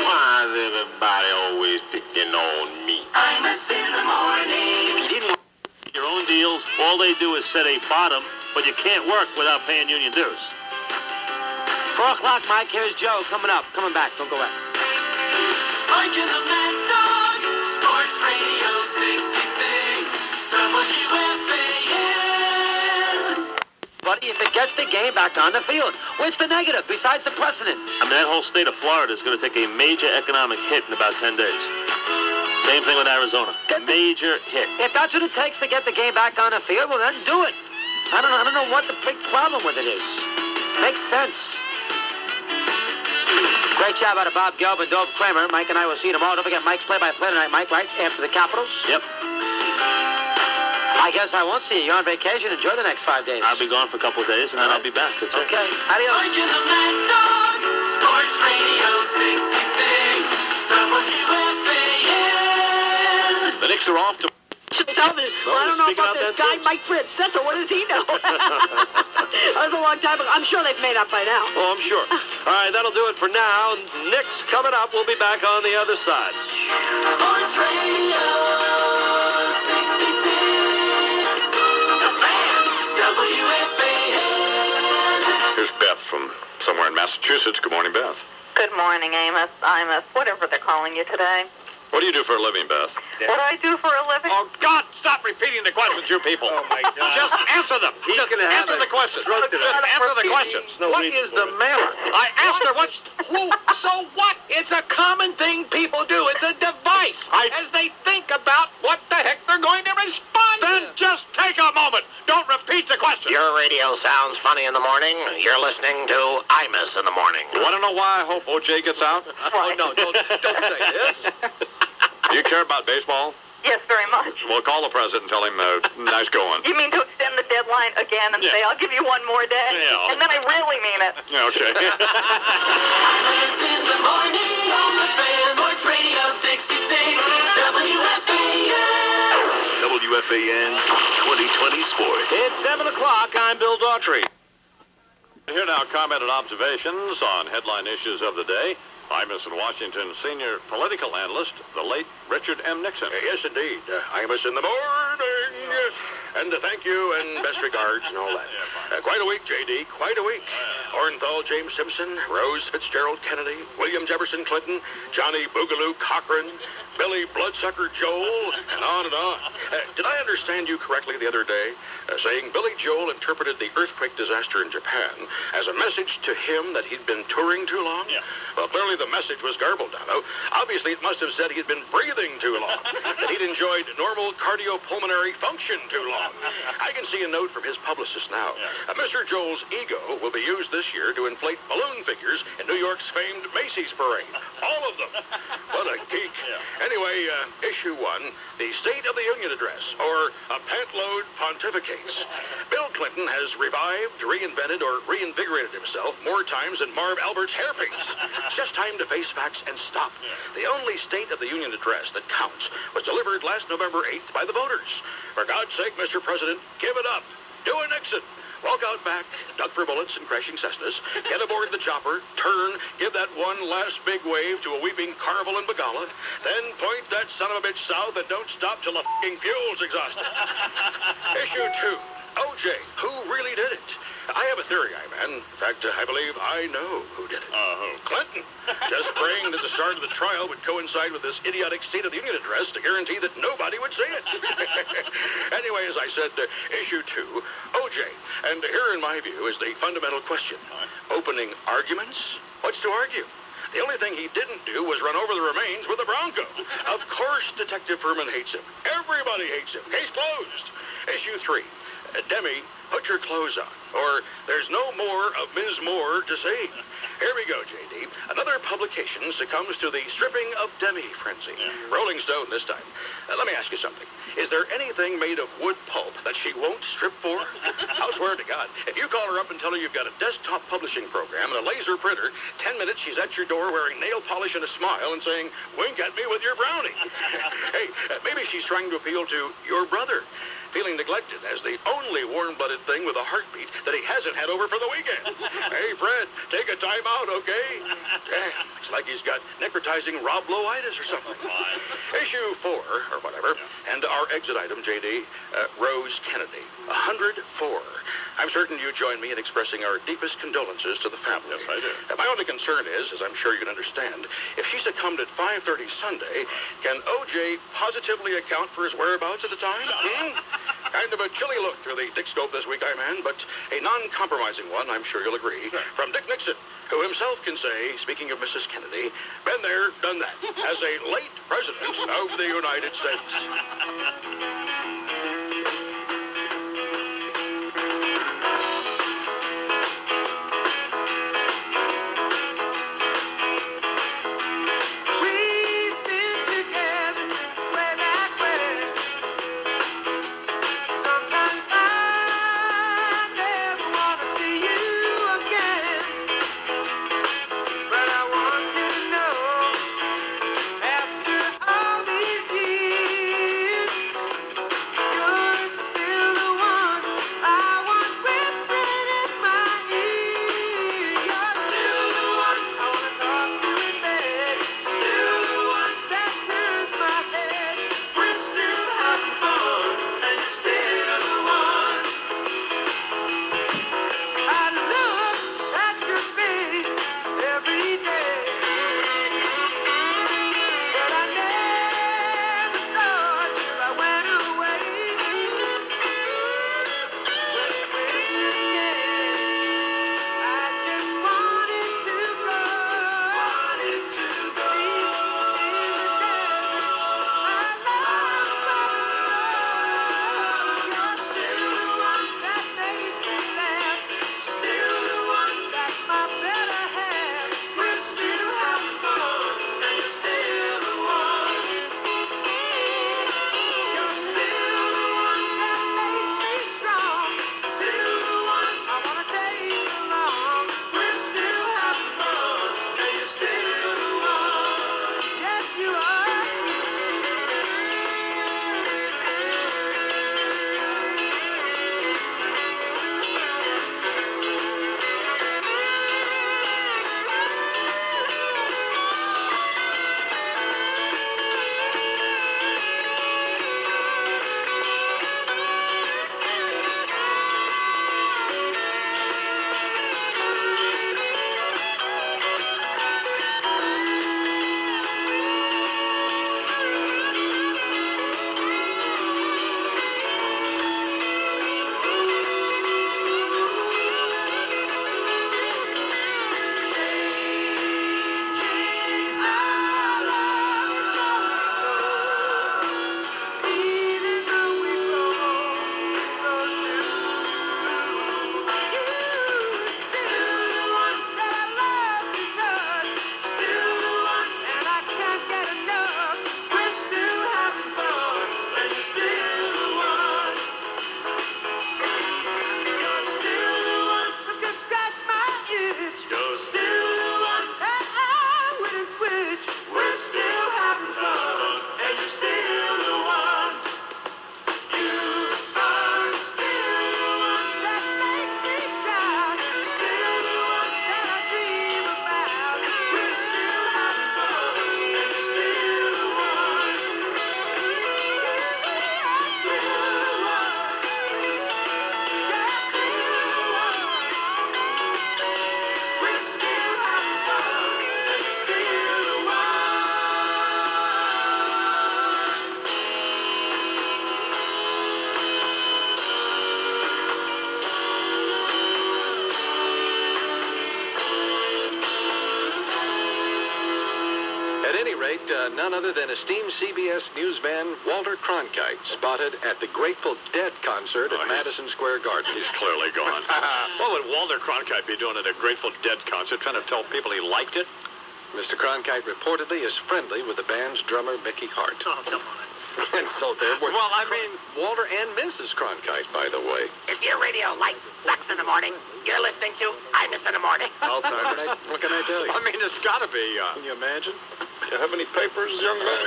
Why is everybody always picking on me? Imus in the morning. If you didn't want your own deals, all they do is set a bottom, but you can't work without paying union dues. 4 o'clock, Mike. Here's Joe coming back. Don't go away. Mike and the Mad Dog. Sports Radio 66. WFAN. Buddy, if it gets the game back on the field, what's the negative besides the precedent? I mean, that whole state of Florida is going to take a major economic hit in about 10 days. Same thing with Arizona. Major hit. If that's what it takes to get the game back on the field, well, then do it. I don't know what the big problem with it is. Makes sense. Great job out of Bob Gelb and Dove Kramer. Mike and I will see you tomorrow. Don't forget Mike's play-by-play tonight, Mike, right? After the Capitals? Yep. I guess I won't see you. You're on vacation. Enjoy the next 5 days. I'll be gone for a couple of days, and then I'll be back. That's it. Okay. Adios. Mike and the Mad Dog. Sports Radio 66. WFAN. The Knicks are off to... Tell me, well, I don't know about this guy, Mike Francesa. What does he know? That was a long time ago. I'm sure they've made up by now. Oh, I'm sure. All right, that'll do it for now. Knicks coming up. We'll be back on the other side. Sports Radio 66. The Fan. WFAN. Here's Beth from somewhere in Massachusetts. Good morning, Beth. Good morning, Amos. Imus, whatever they're calling you today. What do you do for a living, Beth? What do I do for a living? Oh, God, stop repeating the questions, you people. Oh, my God. Just answer them. He's Just gonna have answer a the questions. stroke Just today. answer the questions. No What reason is for the it. matter? I asked her what's... So what? It's a common thing people do. It's a device. As they think about what the heck they're going to respond Then just take a moment. Don't repeat the question. Your radio sounds funny in the morning. You're listening to Imus in the morning. You want to know why I hope O.J. gets out? Why? No, don't say this. Do you care about baseball? Yes, very much. Well, call the president and tell him, nice going. You mean to extend the deadline again and Yeah. say, I'll give you one more day? Yeah. And then I really mean it. Okay. Imus in the morning on the Fan. Sports Radio 66. WFAN. WFAN 2020 Sports. It's 7 o'clock. I'm Bill Daughtry. Here now, comment and observations on headline issues of the day. Imus in Washington senior political analyst, the late Richard M. Nixon. Yes, indeed. Imus in the morning. And thank you and best regards and all that. Quite a week, J.D. Quite a week. Orenthal James Simpson, Rose Fitzgerald Kennedy, William Jefferson Clinton, Johnny Boogaloo Cochran, Billy Bloodsucker Joel, and on and on. Did I understand you correctly the other day, saying Billy Joel interpreted the earthquake disaster in Japan as a message to him that he'd been touring too long? Yeah. Well, clearly the message was garbled, Dono. Obviously, it must have said he'd been breathing too long, that he'd enjoyed normal cardiopulmonary function too long. I can see a note from his publicist now. Mr. Joel's ego will be used this year to inflate balloon figures in New York's famed Macy's parade. All of them. What a geek. Anyway, issue 1, the State of the Union Address, or a pantload pontificates. Bill Clinton has revived, reinvented, or reinvigorated himself more times than Marv Albert's hairpins. It's just time to face facts and stop. The only State of the Union Address that counts was delivered last November 8th by the voters. For God's sake, Mr. President, give it up. Do a Nixon. Walk out back, duck for bullets and crashing Cessnas, get aboard the chopper, turn, give that one last big wave to a weeping Carvel and Begala, then point that son of a bitch south and don't stop till the fucking fuel's exhausted. Issue 2, O.J., who really did it? I have a theory, Iman. In fact, I believe I know who did it. Who? Clinton. Just praying that the start of the trial would coincide with this idiotic State of the Union address to guarantee that nobody would see it. Anyway, as I said, issue 2, OJ. And here, in my view, is the fundamental question. Opening arguments? What's to argue? The only thing he didn't do was run over the remains with a Bronco. Of course, Detective Furman hates him. Everybody hates him. Case closed. Issue 3. Demi, put your clothes on, or there's no more of Ms. Moore to see. Here we go, J.D. Another publication succumbs to the stripping of Demi frenzy. Rolling Stone this time. Let me ask you something. Is there anything made of wood pulp that she won't strip for? I'll swear to God, if you call her up and tell her you've got a desktop publishing program and a laser printer, 10 minutes she's at your door wearing nail polish and a smile and saying, "Wink at me with your brownie." Hey, maybe she's trying to appeal to your brother, feeling neglected as the only warm-blooded thing with a heartbeat that he hasn't had over for the weekend. Hey, Fred, take a time out, okay? It's like he's got necrotizing Rob Low-itis or something. Issue 4, or whatever, and our exit item, J.D., Rose Kennedy, 104. I'm certain you join me in expressing our deepest condolences to the family. Yes, I do. My only concern is, as I'm sure you can understand, if she succumbed at 5:30 Sunday, can O.J. positively account for his whereabouts at the time? Kind of a chilly look through the Dick scope this week, Iman, but a non-compromising one, I'm sure you'll agree, from Dick Nixon, who himself can say, speaking of Mrs. Kennedy, been there, done that, as a late president of the United States. any rate, none other than esteemed CBS newsman Walter Cronkite spotted at the Grateful Dead concert at Madison Square Garden. He's clearly gone. What would Walter Cronkite be doing at a Grateful Dead concert, trying to tell people he liked it? Mr. Cronkite reportedly is friendly with the band's drummer, Mickey Hart. Oh, come on. And so there were... Well, I mean, Walter and Mrs. Cronkite, by the way. If your radio light sucks in the morning, you're listening to Imus in the Morning. Oh, Sergeant, what can I tell you? I mean, it's got to be. Can you imagine? Do you have any papers, young man?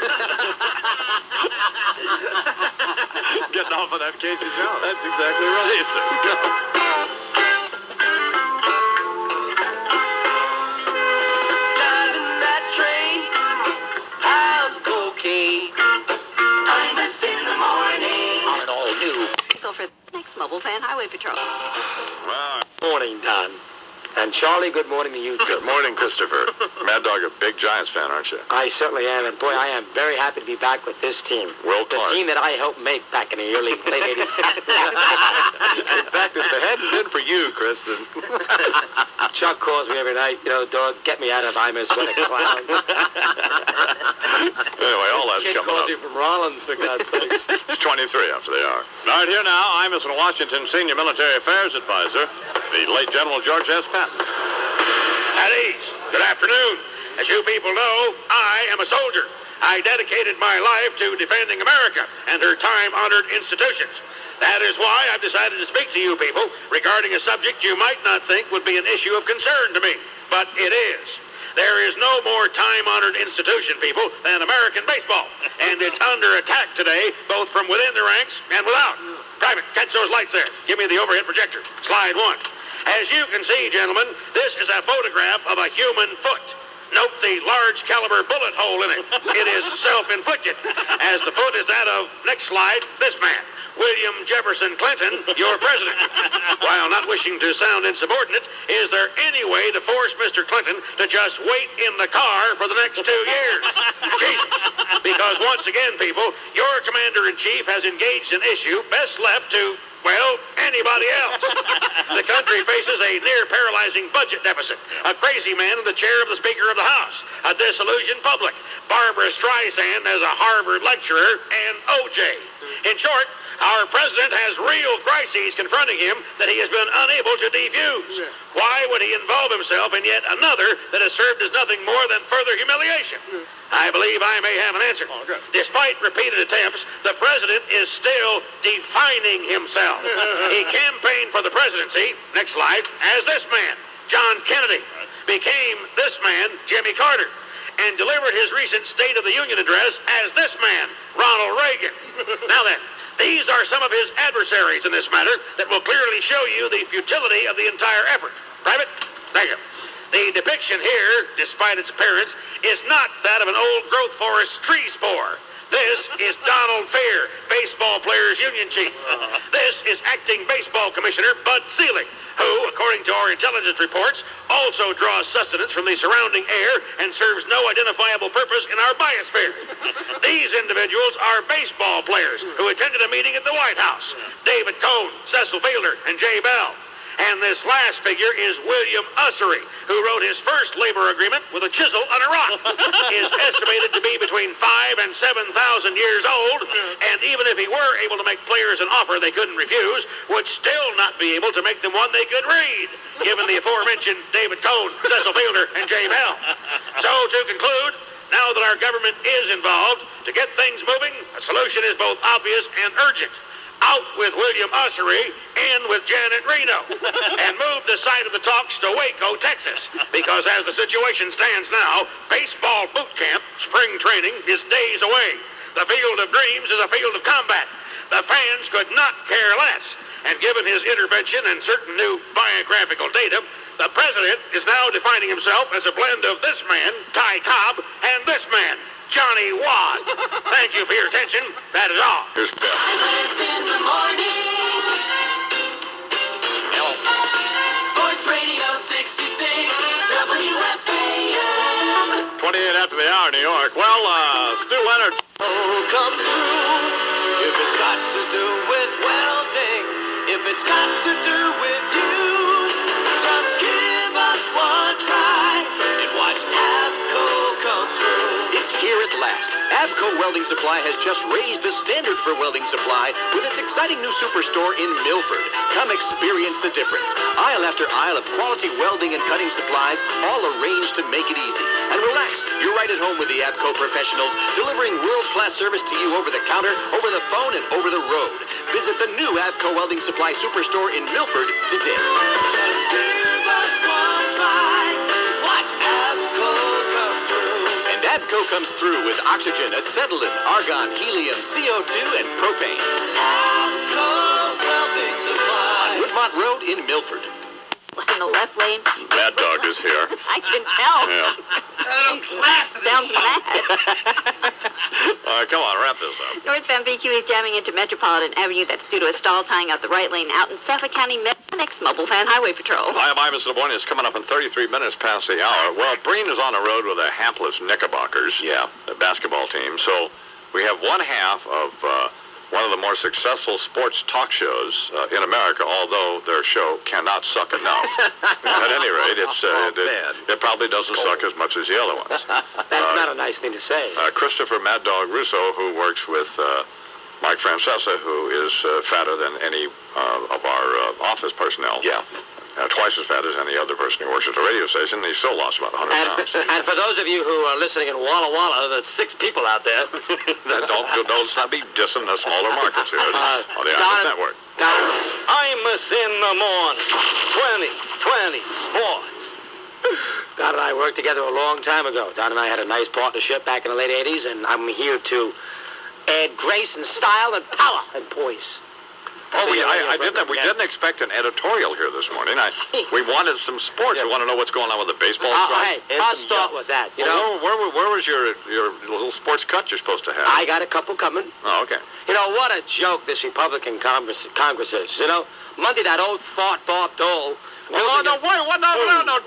Getting off of that Casey Jones. That's exactly right. Driving that train, high cocaine. Imus in the morning. On an all-new So for the next Mobile Van Highway Patrol. Wow. morning, Don. And Charlie, good morning to you, too. Good morning, Christopher. Mad Dog, a big Giants fan, aren't you? I certainly am, and boy, I am very happy to be back with this team. World The class. team that I helped make back in the late 80s. In fact, if it hadn't been for you, Chris, then... Chuck calls me every night, dog, get me out of Imus, what a clown. Anyway, all that's Kid coming calls up. you from Rollins, for God's sakes. It's 23 after the hour. Right here now, Imus and Washington Senior Military Affairs Advisor, the late General George S. Patton. At ease. Good afternoon. As you people know, I am a soldier. I dedicated my life to defending America and her time-honored institutions. That is why I've decided to speak to you people regarding a subject you might not think would be an issue of concern to me, but it is. There is no more time-honored institution, people, than American baseball, and it's under attack today, both from within the ranks and without. Private, catch those lights there. Give me the overhead projector. Slide one. As you can see, gentlemen, this is a photograph of a human foot. Note the large caliber bullet hole in it. It is self-inflicted, as the foot is that of, next slide, this man, William Jefferson Clinton, your president. While not wishing to sound insubordinate, is there any way to force Mr. Clinton to just wait in the car for the next 2 years? Jesus. Because once again, people, your commander-in-chief has engaged an issue best left to, well, anybody else. The country faces a near-paralyzing budget deficit, a crazy man in the chair of the Speaker of the House, a disillusioned public, Barbara Streisand as a Harvard lecturer, and O.J. In short, our president has real crises confronting him that he has been unable to defuse. Why would he involve himself in yet another that has served as nothing more than further humiliation? I believe I may have an answer. Despite repeated attempts, the president is still defining himself. He campaigned for the presidency, next slide, as this man, John Kennedy, became this man, Jimmy Carter, and delivered his recent State of the Union address as this man, Ronald Reagan. Now then, these are some of his adversaries in this matter that will clearly show you the futility of the entire effort. Private, thank you. The depiction here, despite its appearance, is not that of an old-growth forest tree spore. This is Donald Fair, Baseball Players Union Chief. This is Acting Baseball Commissioner Bud Selig, who, according to our intelligence reports, also draws sustenance from the surrounding air and serves no identifiable purpose in our biosphere. These individuals are baseball players who attended a meeting at the White House. David Cohn, Cecil Fielder, and Jay Bell. And this last figure is William Ussery, who wrote his first labor agreement with a chisel on a rock. Is estimated to be between 5,000 and 7,000 years old, and even if he were able to make players an offer they couldn't refuse, would still not be able to make them one they could read, given the aforementioned David Cohn, Cecil Fielder, and Jay Bell. So to conclude, now that our government is involved, to get things moving, a solution is both obvious and urgent. Out with William Ussery, in with Janet Reno, and move the site of the talks to Waco, Texas. Because as the situation stands now, baseball boot camp, spring training, is days away. The field of dreams is a field of combat. The fans could not care less. And given his intervention and certain new biographical data, the president is now defining himself as a blend of this man, Ty Cobb, and this man, Johnny Wadd. Thank you for your attention. That is all. Here's Bill. Imus in the morning. Sports Radio 66, WFAN. 28 after the hour, New York. Well, Stu Leonard. Oh, come through. If it's got to do with welding, if it's got to do with you, just give us one try and watch ABCO come through. It's Abco Welding Supply has just raised the standard for welding supply with its exciting new superstore in Milford. Come experience the difference. Aisle after aisle of quality welding and cutting supplies, all arranged to make it easy. And relax, you're right at home with the Abco professionals, delivering world-class service to you over the counter, over the phone, and over the road. Visit the new Abco Welding Supply superstore in Milford today. Watch Abco come through. And Abco comes through with oxygen, acetylene, argon, helium, CO2, and propane. Abco Welding Supply. On Woodmont Road in Milford. In the left lane. Mad Dog is here. I can tell. Yeah. Sounds mad. All right, come on, wrap this up. Northbound BQ is jamming into Metropolitan Avenue. That's due to a stall tying up the right lane out in Suffolk County. Next Mobile Fan Highway Patrol. Hi, I'm Imus Feb. It's coming up in 33 minutes past the hour. Well, Breen is on the road with the hapless Knickerbockers, the basketball team. So we have one half of one of the more successful sports talk shows in America, although their show cannot suck enough. At any rate, it probably doesn't suck as much as the other ones. That's not a nice thing to say. Christopher Mad Dog Russo, who works with Mike Francesa, who is fatter than any of our office personnel. Twice as fat as any other person who works at the radio station. He still lost about 100 pounds. And for those of you who are listening in Walla Walla, there's 6 people out there. Don't be dissing the smaller markets here on the Imus Network. Imus in the morning. 2020 sports. Don and I worked together a long time ago. Don and I had a nice partnership back in the late 80s, and I'm here to add grace and style and power and poise. We didn't expect an editorial here this morning. We wanted some sports. We want to know what's going on with the baseball strike. Hey, I'll start with that. You know, where was your little sports cut you're supposed to have? I got a couple coming. Oh, okay. You know, what a joke this Republican Congress is. You know, Monday, that old fart Bob Dole. No, time out. No,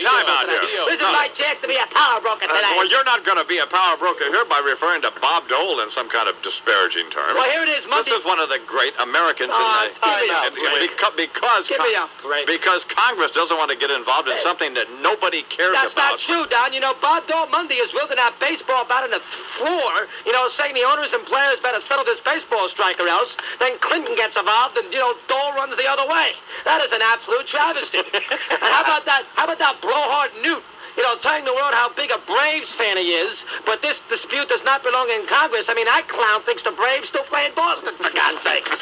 time out here. This is my chance to be a power broker today. Well, you're not going to be a power broker here by referring to Bob Dole in some kind of disparaging term. Well, here it is, Monday. This is one of the great Americans because Congress doesn't want to get involved in something that nobody cares about. That's not true, Don. You know, Bob Dole Monday is wielding that baseball bat on the floor, you know, saying the owners and players better settle this baseball strike or else. Then Clinton gets involved and, you know, Dole runs the other way. That is an absolute travesty. And how about that blowhard Newt? You know, telling the world how big a Braves fan he is, but this dispute does not belong in Congress. I mean, that clown thinks the Braves still play in Boston, for God's sakes.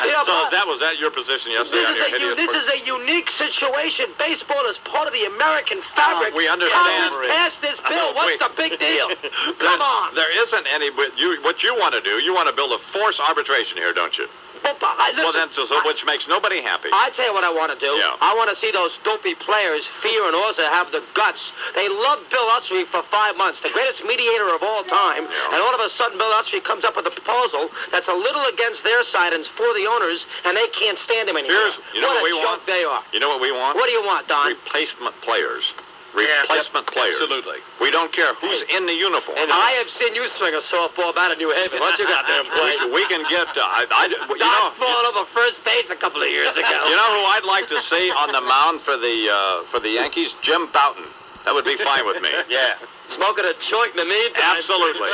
You know, was that your position yesterday on your hideous... This is a unique situation. Baseball is part of the American fabric. We understand. Congress passed this bill. What's the big deal? Come on. There isn't any... What you want to do, you want to build a forced arbitration here, don't you? Which makes nobody happy. I tell you what I want to do. Yeah. I want to see those dopey players, Fear and Orza, have the guts. They loved Bill Usry for 5 months, the greatest mediator of all time, and all of a sudden Bill Usry comes up with a proposal that's a little against their side and it's for the owners, and they can't stand him anymore. You know what we want? They are. You know what we want? What do you want, Don? Replacement players. Replacement players. Absolutely. We don't care who's in the uniform. And I have seen you swing a softball bat in New Haven. What you got there, play? We can get... Don falling over first base a couple of years ago. You know who I'd like to see on the mound for the Yankees? Jim Bouton. That would be fine with me. Yeah. Smoking a joint in the meantime. Absolutely.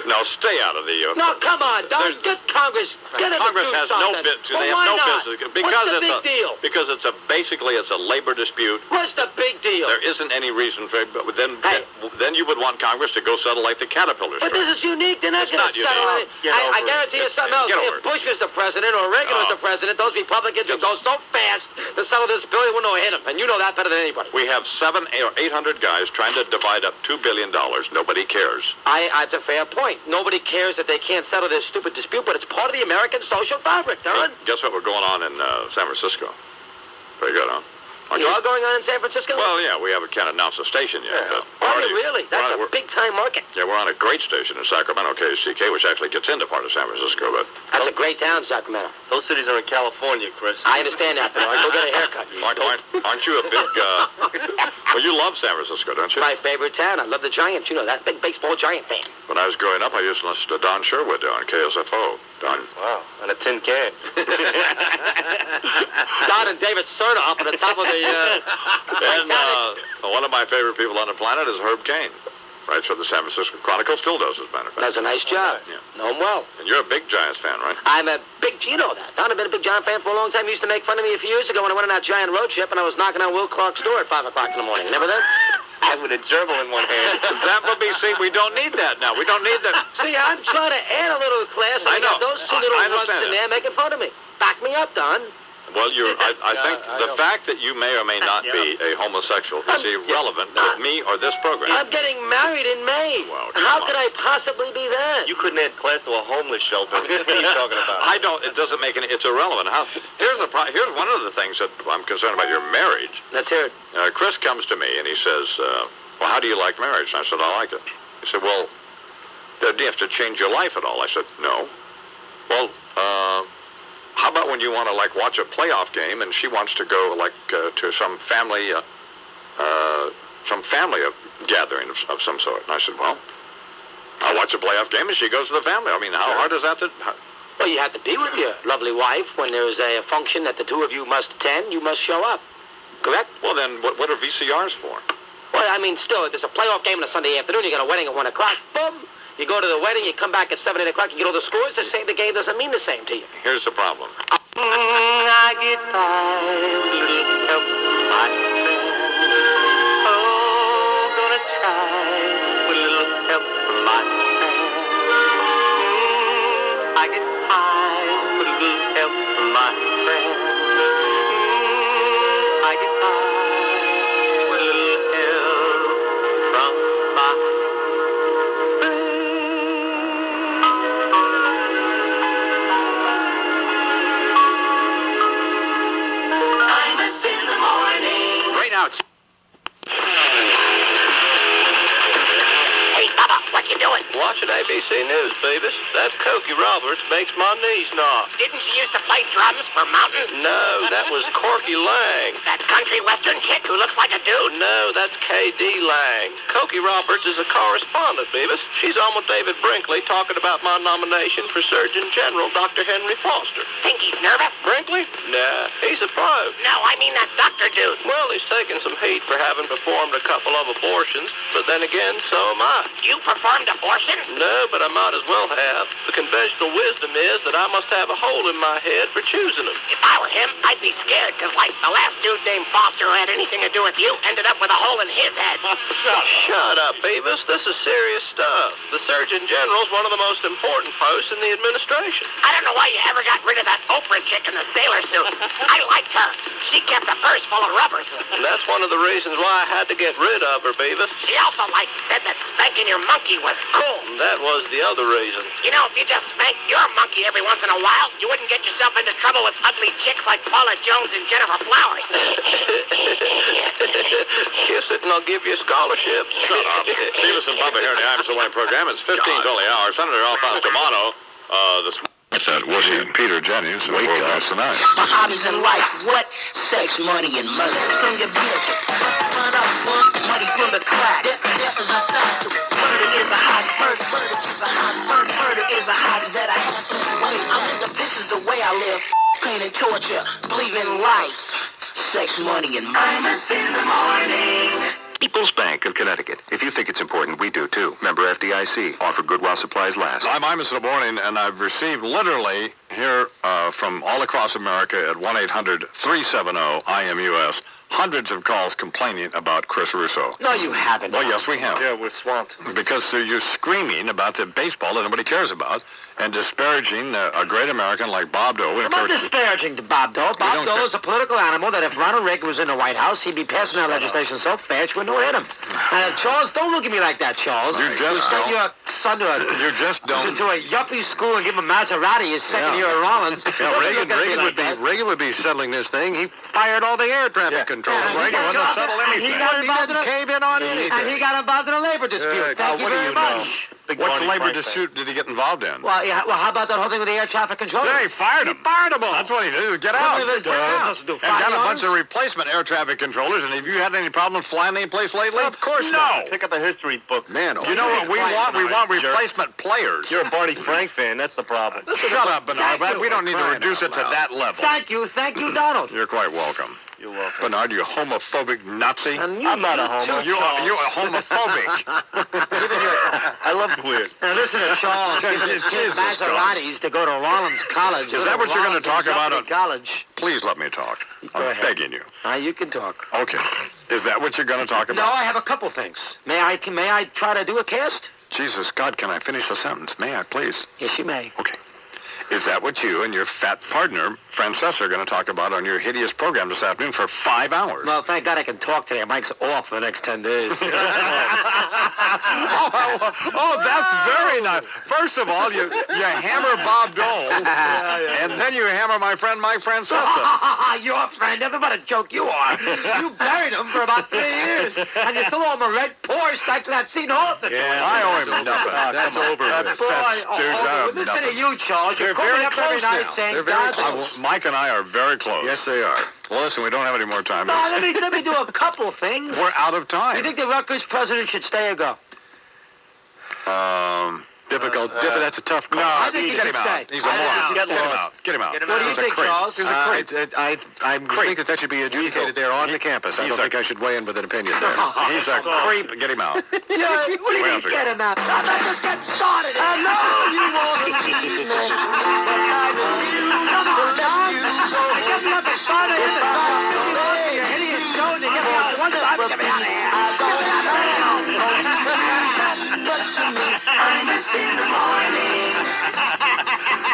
No, stay out of the... No, come on, Don. Get Congress. Congress has no business. They have no business. What's the big deal? Because it's basically a labor dispute. What's the big deal? There isn't any reason for it. But then you would want Congress to go settle like the Caterpillar strike. But this is unique. They're not going to settle it. I guarantee you something else. If Bush was the president or Reagan was the president, those Republicans would go so fast to settle this bill, you wouldn't know hit them. And you know that better than anybody. We have 700 or 800 guys trying to divide up $2 billion. Nobody cares. That's a fair point. Nobody cares that they can't settle this stupid dispute, but it's part of the American social fabric, Don. Guess what? We're going on in San Francisco. Very good, huh? You are going on in San Francisco? Well, yeah, we can't announce the station yet. Are you really? That's a big-time market. Yeah, we're on a great station in Sacramento, KCK, which actually gets into part of San Francisco. But that's a great town, Sacramento. Those cities are in California, Chris. I understand that, but go get a haircut. Aren't you a big... Well, you love San Francisco, don't you? My favorite town. I love the Giants. You know that. Big baseball Giant fan. When I was growing up, I used to listen to Don Sherwood on KSFO. Don. Wow, and a tin can. Don and David Cernoff at the top of the... And one of my favorite people on the planet is Herb Cain. Writes for the San Francisco Chronicle, still does, as a matter of fact. Does a nice job. Yeah. Know him well. And you're a big Giants fan, right? I'm a big... You know that. Don, I've been a big Giant fan for a long time. He used to make fun of me a few years ago when I went on that Giant road trip and I was knocking on Will Clark's door at 5 o'clock in the morning. Remember that? I with a gerbil in one hand. That would be, see, we don't need that now. We don't need that. See, I'm trying to add a little class. I know. Got those two little I runts understand in that. there making fun of me. Back me up, Don. Well, I think the fact that you may or may not be a homosexual is irrelevant with me or this program. I'm getting married in May. Well, How could I possibly be that? You couldn't add class to a homeless shelter. What are you talking about? I don't. It doesn't make any. It's irrelevant. Here's one of the things that I'm concerned about your marriage. Let's hear it. Chris comes to me and he says, "Well, how do you like marriage?" And I said, "I like it." He said, "Well, do you have to change your life at all?" I said, "No." Well, how about when you want to watch a playoff game and she wants to go to some family gathering of some sort? And I said, "Well, I'll watch a playoff game and she goes to the family." I mean, how hard is that to? Well, you have to be with your lovely wife when there's a function that the two of you must attend. You must show up. Correct? Well, then what are VCRs for? Well, I mean, still, if there's a playoff game on a Sunday afternoon, you got a wedding at 1 o'clock. Boom. You go to the wedding, you come back at 7, 8 o'clock, you get all the scores. The game doesn't mean the same to you. Here's the problem. I get by with a little help from my friends. Oh, gonna try with a little help from my friends. I get by with a little help from my friends. I get by with a little help from my friends. Right now, it's... Hey, Bubba, what you doing? Watching ABC News, Beavis. That Cokie Roberts makes my knees knock. Didn't she used to play drums for Mountain? No, that was Corky Lang. That country western chick who looks like a dude? No, that's K.D. Lang. Cokie Roberts is a correspondent, Beavis. She's on with David Brinkley talking about my nomination for Surgeon General, Dr. Henry Foster. Think he's nervous? Brinkley? Nah, he's a pro. No, I mean that doctor dude. Well, he's taken some heat for having performed a couple of abortions, but then again, so am I. You performed abortions? No, but I might as well have. The conventional wisdom is that I must have a hole in my head for choosing them. If I were him, I'd be scared, because like the last dude named Foster who had anything to do with you ended up with a hole in his head. Shut up, Beavis. This is serious stuff. The Surgeon General's one of the most important posts in the administration. I don't know why you ever got rid of that Oprah chick in the sailor suit. I liked her. She kept the purse full of rubbers. And that's one of the reasons why I had to get rid of her, Beavis. She also, said that spanking your monkey was cool. And that was the other reason. You know, if you just spanked your monkey every once in a while, you wouldn't get yourself into trouble with ugly chicks like Paula Jones and Jennifer Flowers. Kiss it and I'll give you a scholarship. Shut up. Beavis and Bubba here in the Imus Away program. It's 15 till the hour. Senator Alphonse D'Amato, Peter Jennings, wake up tonight. My hobbies in life, what? Sex, money, and murder. From your bitch. Run up, money from the crack. Death is a fact. Murder is a hobby. Murder is a hobby. Murder is a hobby that I have since way. This is the way I live. Pain and torture. Believe in life. Sex, money, and murder. Imus in the morning. People's Bank of Connecticut. If you think it's important, we do too. Member FDIC. Offer good while supplies last. I'm Imus in the morning, and I've received literally here from all across America at 1-800-370-IMUS hundreds of calls complaining about Chris Russo. No, you haven't. Well, yes, we have. Yeah, we're swamped. Because you're screaming about the baseball that nobody cares about and disparaging a great American like Bob Dole. I'm not disparaging to Bob Dole. Bob Dole is a political animal that if Ronald Reagan was in the White House, he'd be passing out legislation so fast you wouldn't hit him. Charles, don't look at me like that, Charles. You just send your son to a yuppie school and give him Maserati his second year at Rollins. Yeah, Reagan would be settling this thing. He fired all the air traffic control. Reagan wouldn't settle anything. He got involved in cave in on anything. And he got involved in a labor dispute. Thank you very much. What labor dispute did he get involved in? Well, yeah, well, how about that whole thing with the air traffic controller? They fired him. Fired him all. That's what he did. Get out. Doesn't do And got a bunch of replacement air traffic controllers. And have you had any problems flying any place lately? Of course not. Pick up a history book. Man, you know what we want? We want replacement players. You're a Barney Frank fan. That's the problem. Shut up, Bernard. We don't need to reduce it to that level. Thank you, Donald. You're quite welcome. You're welcome. Bernard, you homophobic Nazi. I'm not a homo. You are homophobic. I love queers. Now listen to Charles giving his kids Maseratis to go to Rollins College. Is that what you're going to talk about? College. Please let me talk. I'm begging you. You can talk. Okay. Is that what you're going to talk about? No, I have a couple things. May I try to do a cast? Jesus, God, can I finish the sentence? May I, please? Yes, you may. Okay. Is that what you and your fat partner, Francesca, are going to talk about on your hideous program this afternoon for 5 hours? Well, thank God I can talk today. Mike's off for the next 10 days. Oh, that's very nice. First of all, you hammer Bob Dole, and then you hammer my friend Mike Francesca. Your friend? Never but a joke you are. You buried him for about 3 years, and you still owe him a red Porsche thanks to that Seton Hall situation. I owe him nothing. That's over. Listen to you, Charles. You're very up close every night now. saying They're very God close. Mike and I are very close. Yes, they are. Well, listen, we don't have any more time. No, let me do a couple things. We're out of time. You think the Rutgers president should stay or go? Difficult. That's a tough call. No, I think he get should him out. stay. He's a moron. Get him out. Get him out. What do you think, Charles? He's a creep. I think that should be adjudicated there on the campus. I don't think I should weigh in with an opinion there. He's a creep. Get him out. Yeah, what do you mean get him out? I'm not just getting started. I know you want to leave me, but I refuse to let you go. Get me up and started in the sun. You're hideous show to get me out one time. Get me out of here. I'm just in the morning.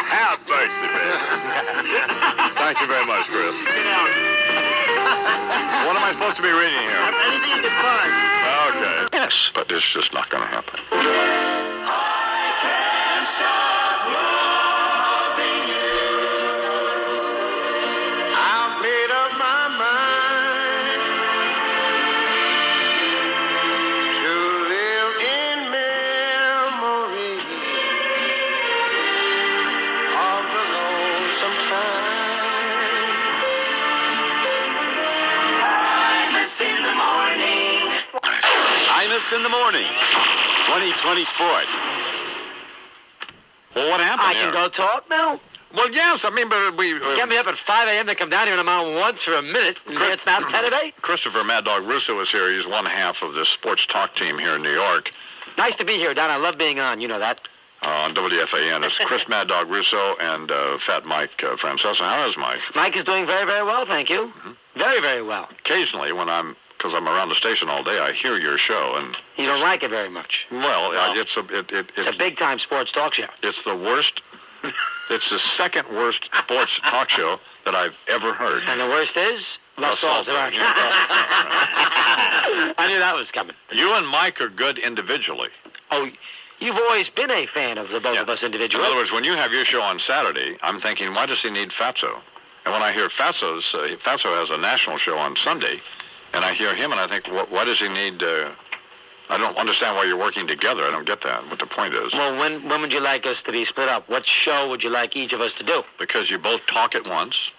Have mercy, man. Thank you very much, Chris. What am I supposed to be reading here? Anything you can find. Okay. Yes, but it's just not going to happen. I've made up my mind to live in memory of the lonesome time. Imus in the morning. Imus in the morning. 2020 sports. Well, what happened I can go talk now? Well, yes. I mean, but we... Get me up at 5 a.m. to come down here and I'm on once for a minute. It's now 10 a day. Christopher Mad Dog Russo is here. He's one half of the sports talk team here in New York. Nice to be here, Don. I love being on. You know that. On WFAN. It's Chris Mad Dog Russo and Fat Mike Francesa. How is Mike? Mike is doing very, very well, thank you. Mm-hmm. Very, very well. Occasionally, because I'm around the station all day, I hear your show, and you don't like it very much. Well, it's a big-time sports talk show. It's the worst. It's the second worst sports talk show that I've ever heard. And the worst is RUSSO. I knew that was coming. You and Mike are good individually. Oh, you've always been a fan of the both of us individually. In other words, when you have your show on Saturday, I'm thinking, why does he need Fatso? And when I hear Fatso has a national show on Sunday, and I hear him, and I think, why does he need... I don't understand why you're working together. I don't get that, what the point is. Well, when would you like us to be split up? What show would you like each of us to do? Because you both talk at once,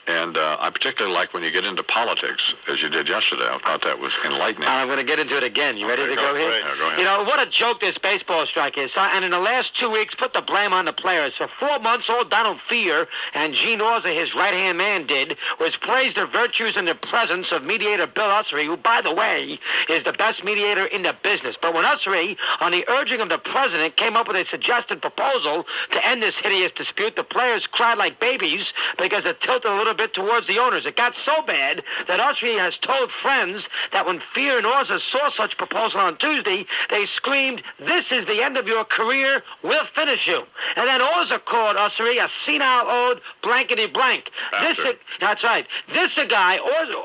and I particularly like when you get into politics, as you did yesterday. I thought that was enlightening. I'm going to get into it again. You ready to go here? Yeah, go ahead. You know, what a joke this baseball strike is. And in the last 2 weeks, put the blame on the players. For 4 months, all Donald Fear and Gene Orza, his right-hand man, did was praise the virtues and the presence of mediator Bill Ussery, who, by the way, is the best mediator in the business. But when Ussery, on the urging of the president, came up with a suggested proposal to end this hideous dispute, the players cried like babies because it tilted a little bit towards the owners. It got so bad that Ussery has told friends that when Fear and Orza saw such proposal on Tuesday, they screamed, "This is the end of your career. We'll finish you." And then Orza called Ussery a senile old blankety blank. That's right. This a guy,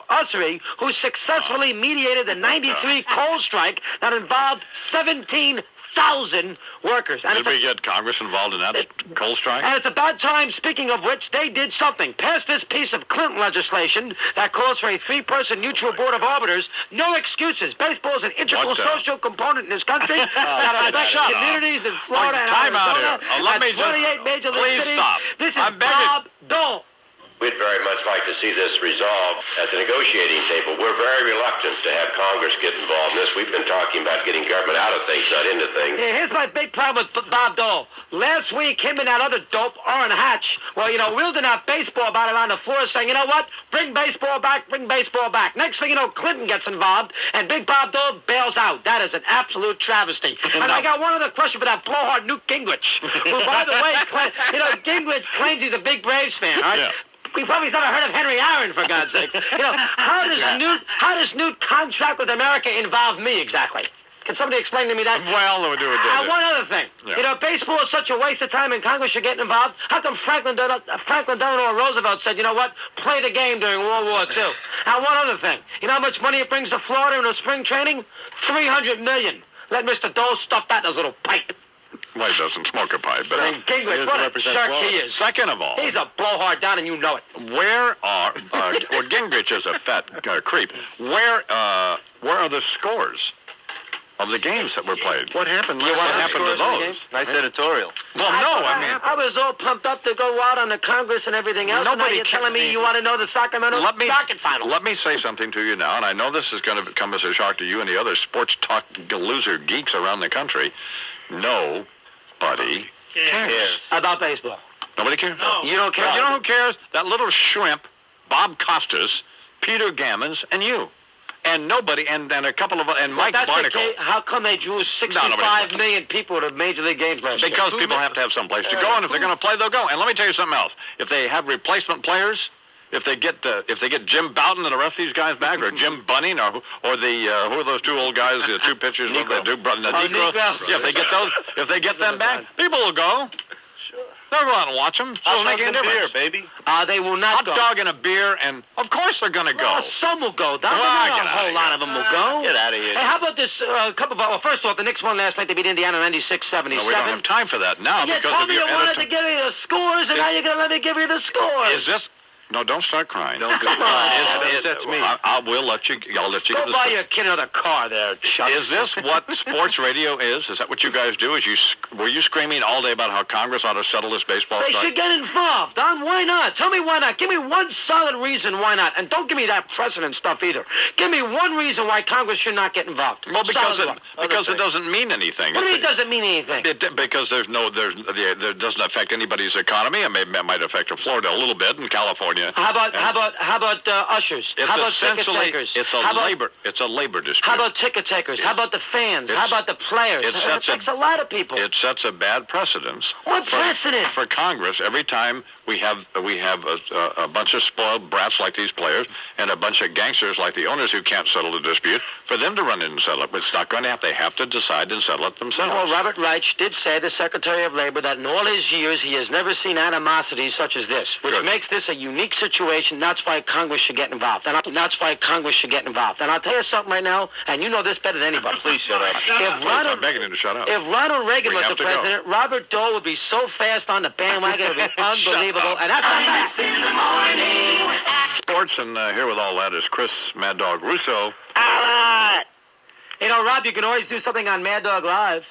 Ussery, who successfully mediated the '93 coal strike that involved 17,000 100,000 workers. And Did we get Congress involved in that coal strike? And it's about time, speaking of which, they did something. Passed this piece of Clinton legislation that calls for a 3-person neutral board of arbiters. No excuses. Baseball is an integral social component in this country that affects communities in Florida and time out Arizona. here. Let me 28 major league cities. Stop. This is I'm begging. Bob Dole. We'd very much like to see this resolved at the negotiating table. We're very reluctant to have Congress get involved in this. We've been talking about getting government out of things, not into things. Yeah, here's my big problem with Bob Dole. Last week, him and that other dope, Orrin Hatch, wielding out baseball bat around the floor saying, you know what? Bring baseball back, bring baseball back. Next thing you know, Clinton gets involved, and Big Bob Dole bails out. That is an absolute travesty. And I got one other question for that blowhard Newt Gingrich, who, by the way, Gingrich claims he's a big Braves fan, all right? Yeah. We probably never heard of Henry Aaron, for God's sakes. How does Newt contract with America involve me exactly? Can somebody explain to me that? Well, we'll do it. One other thing. Yeah. Baseball is such a waste of time and Congress should get involved. How come Franklin Delano Roosevelt said, you know what, play the game during World War II? And one other thing. You know how much money it brings to Florida in the spring training? $300 million. Let Mr. Dole stuff that in his little pipe. Well, he doesn't smoke a pipe, but Gingrich, what a jerk he is. Second of all, he's a blowhard down, and you know it. Where are Gingrich is a fat creep? Where are the scores of the games that were played? What happened? What happened to those? Nice editorial. Well, I was all pumped up to go out on the Congress and everything else. Nobody you're telling me you want to know the Sacramento Rocket final. Let me say something to you now, and I know this is going to come as a shock to you and the other sports talk loser geeks around the country. Nobody cares about baseball. Nobody cares? No. You don't care? You know who cares? That little shrimp, Bob Costas, Peter Gammons, and you. And nobody, and a couple of, and Mike Barnacle. How come they drew 65 million people to Major League games last year? Because people have to have some place to go, and if they're going to play, they'll go. And let me tell you something else. If they have replacement players, if they get Jim Bouton and the rest of these guys back, or Jim Bunning, or the who are those two old guys, the two pitchers, Negro. If they get them back, people will go. Sure. They'll go out and watch them. Hot dog and beer, baby. They will not go. Hot dog and a beer, and of course they're going to go. Some will go. A whole lot of them will go. Get out of here. Hey, how about this first off, the Knicks won last night. They beat Indiana 96-77. No, we don't have time for that now because of your you wanted to give me the scores, and now you're going to let me give you the scores. Is this... No, don't start crying. Don't do it. That's me. I'll let you go buy your kid another car there, Chuck. Is this what sports radio is? Is that what you guys do? Were you screaming all day about how Congress ought to settle this baseball strike? They should get involved. Why not? Tell me why not. Give me one solid reason why not. And don't give me that precedent stuff either. Give me one reason why Congress should not get involved. Well, because it doesn't mean anything. What do you mean it doesn't mean anything? Because there doesn't affect anybody's economy. It might affect Florida a little bit and California. How about ushers? How about ticket takers? It's a labor dispute. How about ticket takers? How about the fans? How about the players? It affects a lot of people. It sets a bad precedence. What precedent? For Congress, every time we have a bunch of spoiled brats like these players and a bunch of gangsters like the owners who can't settle the dispute, for them to run in and settle it. It's not going to happen. They have to decide and settle it themselves. Well, Robert Reich did say, the Secretary of Labor, that in all his years he has never seen animosity such as this, which makes this a unique situation. That's why Congress should get involved. And I'll tell you something right now, and you know this better than anybody. Please shut up. I'm begging him to shut up. If Ronald Reagan was the president, Robert Dole would be so fast on the bandwagon, it would be unbelievable. And that's in the morning. Sports, and here with all that is Chris Mad Dog Russo. Rob, you can always do something on Mad Dog Live.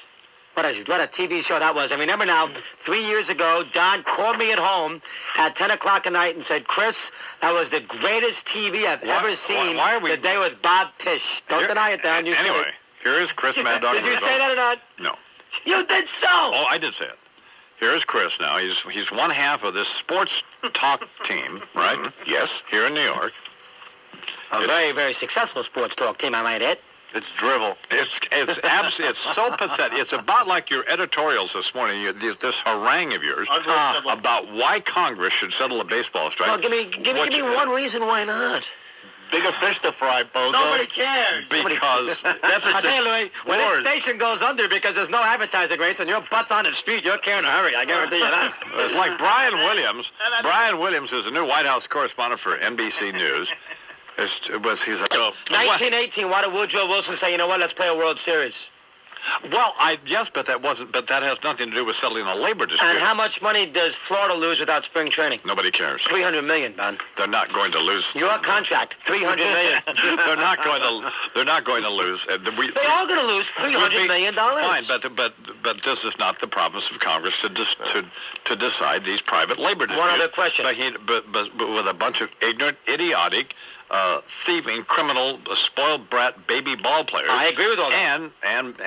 What a TV show that was. I remember now, 3 years ago, Don called me at home at 10 o'clock at night and said, Chris, that was the greatest TV I've ever seen. The day with Bob Tisch. Don't deny it, Don. Anyway, here is Chris Mad Dog Russo. Did you say that or not? No. You did so! Oh, I did say it. Here's Chris now. He's one half of this sports talk team, right? Mm-hmm. Yes. Here in New York. A very, very successful sports talk team, I might add. It's drivel. It's so pathetic. It's about like your editorials this morning, this harangue of yours about why Congress should settle a baseball strike. Well, give me one reason why not. Bigger fish to fry, bozo. Nobody cares. Because I tell you, Louis, when this station goes under because there's no advertising rates and your butt's on the street, you're carrying a hurry. I guarantee you that. It's like Brian Williams. Brian Williams is the new White House correspondent for NBC News. He's 1918, why did Woodrow Wilson say, you know what, let's play a World Series? Well, yes, but that has nothing to do with settling a labor dispute. And how much money does Florida lose without spring training? Nobody cares. $300 million, Ben. They're not going to lose. Your contract, $300 million. They're not going to lose. They are going to lose $300 million. Fine, but this is not the province of Congress to decide these private labor disputes. One other question. But with a bunch of ignorant, idiotic, thieving, criminal, spoiled brat baby ball players. I agree with all that. And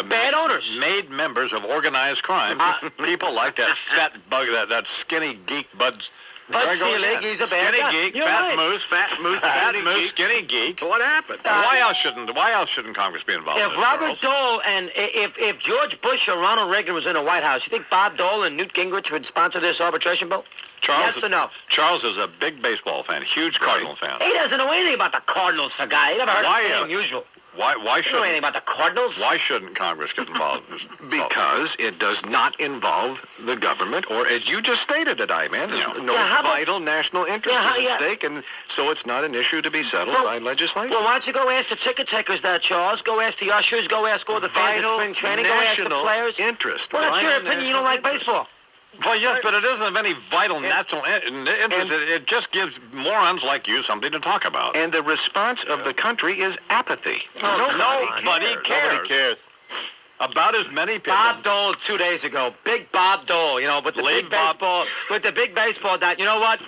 bad owners. Made members of organized crime. People like that fat bug, that skinny geek Bud Selig, he's a bad guy. Skinny geek, You're fat right. moose, skinny geek. What happened? Why else shouldn't Congress be involved? If Robert Dole and if George Bush or Ronald Reagan was in the White House, you think Bob Dole and Newt Gingrich would sponsor this arbitration bill? Yes or no? Charles is a big baseball fan, huge Cardinal fan. He doesn't know anything about the Cardinals, for guy. He never heard of anything unusual. Why You don't know anything about the Cardinals? Why shouldn't Congress get involved? Because it does not involve the government, or as you just stated it, man, there's no vital national interest is at stake, and so it's not an issue to be settled by legislation. Well, why don't you go ask the ticket takers that, Charles? Go ask the ushers. Go ask all the fans at spring training. Go ask the players. Interest. Well, that's your opinion. You don't like baseball. Well, yes, but it doesn't have any vital national interest. It just gives morons like you something to talk about. And the response of the country is apathy. Nobody cares. About as many people. Bob Dole 2 days ago. Big Bob Dole, with the big baseball. With the big baseball that, you know what?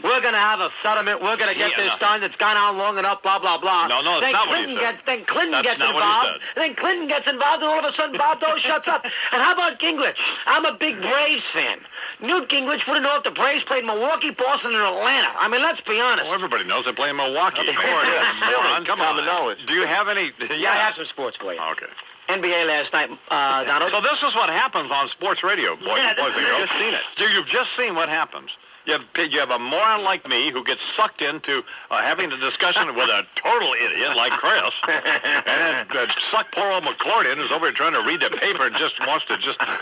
We're going to have a settlement. We're going to get this done. It's gone on long enough, blah, blah, blah. No, it's not what he said. Then Clinton gets not what he involved. Then Clinton gets involved, and all of a sudden Bob Dole shuts up. And how about Gingrich? I'm a big Braves fan. Newt Gingrich wouldn't know if the Braves played Milwaukee, Boston, or Atlanta. I mean, let's be honest. Well, everybody knows they play in Milwaukee. Of course. Come on. Do you have any? Yeah, I have some sports for you. Okay. NBA last night, Donald. So this is what happens on sports radio, boys and girls. You've just seen it. You've just seen what happens. You have a moron like me who gets sucked into having a discussion with a total idiot like Chris, and then suck poor old McClurdy who's over here trying to read the paper and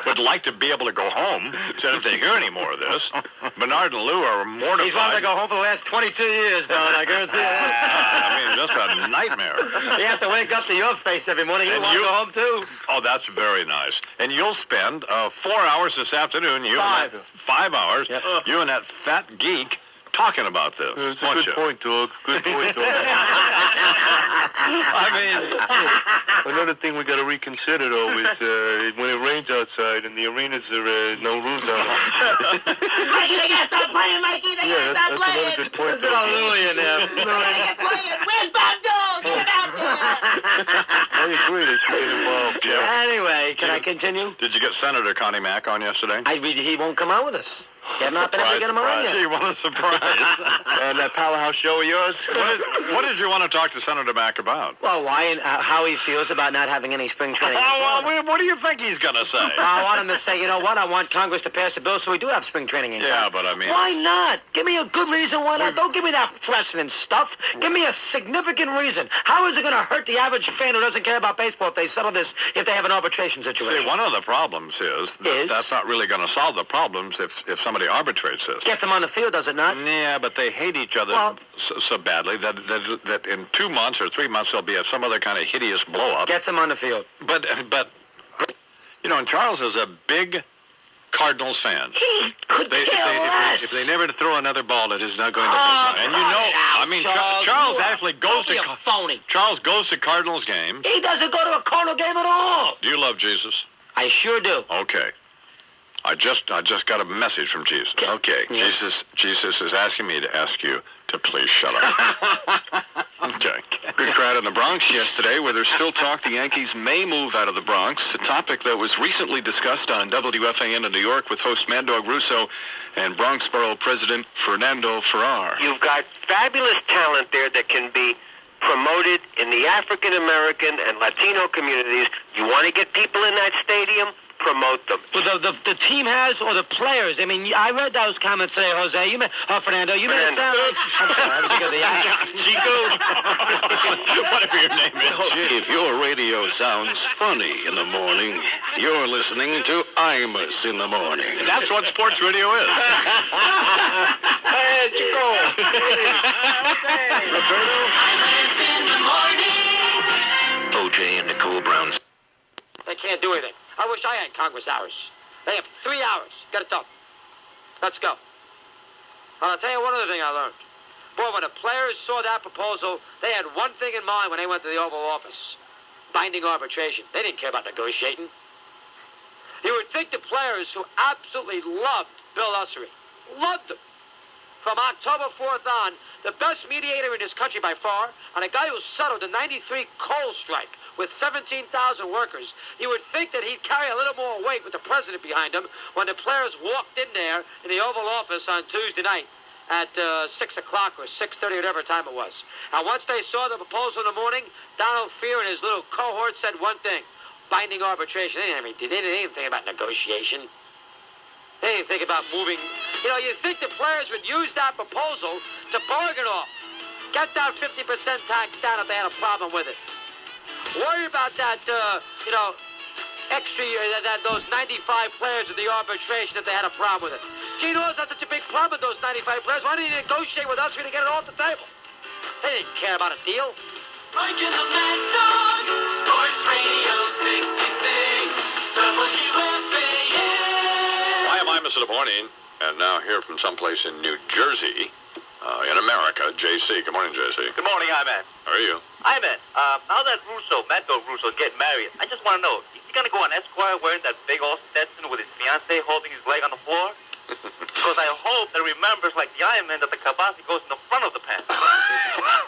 would like to be able to go home instead of to hear any more of this. Bernard and Lou are mortified. He's wanted to go home for the last 22 years, Don. I guarantee you. I mean, just a nightmare. He has to wake up to your face every morning. You want to go home too. Oh, that's very nice. And you'll spend 4 hours this afternoon. 5 hours. Yep. You and that fat geek talking about this. It's a good point, Doug. Good point, Doug. I mean, another thing we got to reconsider, though, is when it rains outside and the arenas are no roofs on them. Mikey, they gotta stop playing, Mikey. They gotta stop playing. That's another good point, Listen, hallelujah now. They gotta get playing. Where's Bob Dole? Get him out there. I agree. They should get involved. Yeah. Anyway, can I continue? Did you get Senator Connie Mack on yesterday? He won't come out with us. Have not been able to get him on yet. Gee, what a surprise. And that powerhouse show of yours? What did you want to talk to Senator Mack about? Well, why and how he feels about not having any spring training. What do you think he's going to say? I want him to say, you know what, I want Congress to pass a bill so we do have spring training in Yeah, but I mean... Why not? Give me a good reason why not. Don't give me that precedent stuff. Give me a significant reason. How is it going to hurt the average fan who doesn't care about baseball if they settle this, if they have an arbitration situation? See, one of the problems is that's not really going to solve the problems if somebody arbitrates this. Gets them on the field, does it not? Yeah, but they hate each other so badly that in 2 months or 3 months there'll be some other kind of hideous blow-up. Gets them on the field. But and Charles is a big Cardinals fan. He could care less. If they never throw another ball, it is not going to And Charles actually goes to phony. Charles goes to Cardinals games. He doesn't go to a Cardinal game at all. Do you love Jesus? I sure do. Okay. I just got a message from Jesus. Okay. Yeah. Jesus is asking me to ask you to please shut up. Okay. Good crowd in the Bronx yesterday, where there's still talk the Yankees may move out of the Bronx, a topic that was recently discussed on WFAN in New York with host Mad Dog Russo and Bronx Borough President Fernando Ferrar. You've got fabulous talent there that can be promoted in the African American and Latino communities. You want to get people in that stadium? Promote them. Well, the team has, or the players. I mean, I read those comments today, Jose. Fernando. You made it sound like... I'm sorry, I was thinking of the Chico. Whatever your name is. If your radio sounds funny in the morning, you're listening to Imus in the morning. That's what sports radio is. Hey, Chico. Roberto. Imus in the morning. OJ and Nicole Brown's Can't do anything. I wish I had Congress hours. They have 3 hours. Get it done. Let's go. And I'll tell you one other thing I learned. Boy, when the players saw that proposal, they had one thing in mind when they went to the Oval Office. Binding arbitration. They didn't care about negotiating. You would think the players who absolutely loved Bill Ussery, loved him, from October 4th on, the best mediator in this country by far, and a guy who settled the 93 coal strike with 17,000 workers, you would think that he'd carry a little more weight with the president behind him when the players walked in there in the Oval Office on Tuesday night at 6 o'clock or 6:30, whatever time it was. And once they saw the proposal in the morning, Donald Fear and his little cohort said one thing: binding arbitration. They didn't even think about negotiation. They didn't think about moving. You know, you'd think the players would use that proposal to bargain off. Get that 50% tax down if they had a problem with it. Worry about that, extra, those 95 players at the arbitration if they had a problem with it. Gee, knows that's such a big problem with those 95 players. Why didn't you negotiate with us to get it off the table? They didn't care about a deal. Mike and the Mad Dog, Sports Radio 66, WFAN. Hi, I'm Imus in the morning, and now here from someplace in New Jersey, in America, JC. Good morning, JC. Good morning, Iman. How are you? Iman, now that Mento Russo, get married, I just want to know, is he going to go on Esquire wearing that big old Stetson with his fiancée holding his leg on the floor? Because I hope that remembers, like the Iron Man, that the kabasi goes in the front of the pants.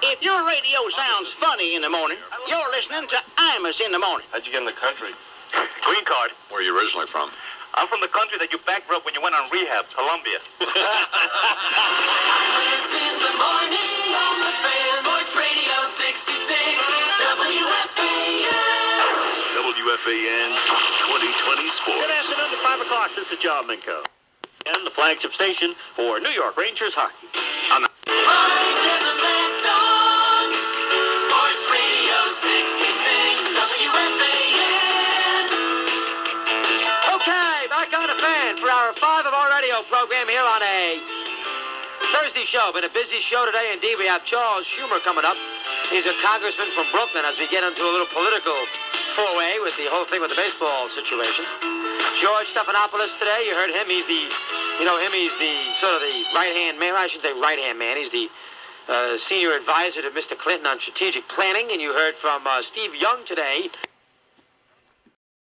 If your radio sounds funny in the morning, you're listening to Imus in the morning. How'd you get in the country? Green card. Where are you originally from? I'm from the country that you bankrupt when you went on rehab, Colombia. Imus in the morning on the fan. Sports Radio 66, WFAN. WFAN 2020 Sports. Good afternoon to 5 o'clock. This is John Minko. And the flagship station for New York Rangers hockey. Mike and the Mad Dog, Sports Radio 66, WFAN. Okay, back on the fan for hour 5 of our radio program here on a Thursday show. Been a busy show today indeed. We have Charles Schumer coming up. He's a congressman from Brooklyn as we get into a little political foray with the whole thing with the baseball situation. George Stephanopoulos today, you heard him. He's the sort of the right-hand man. I shouldn't say right-hand man. He's the senior advisor to Mr. Clinton on strategic planning. And you heard from Steve Young today.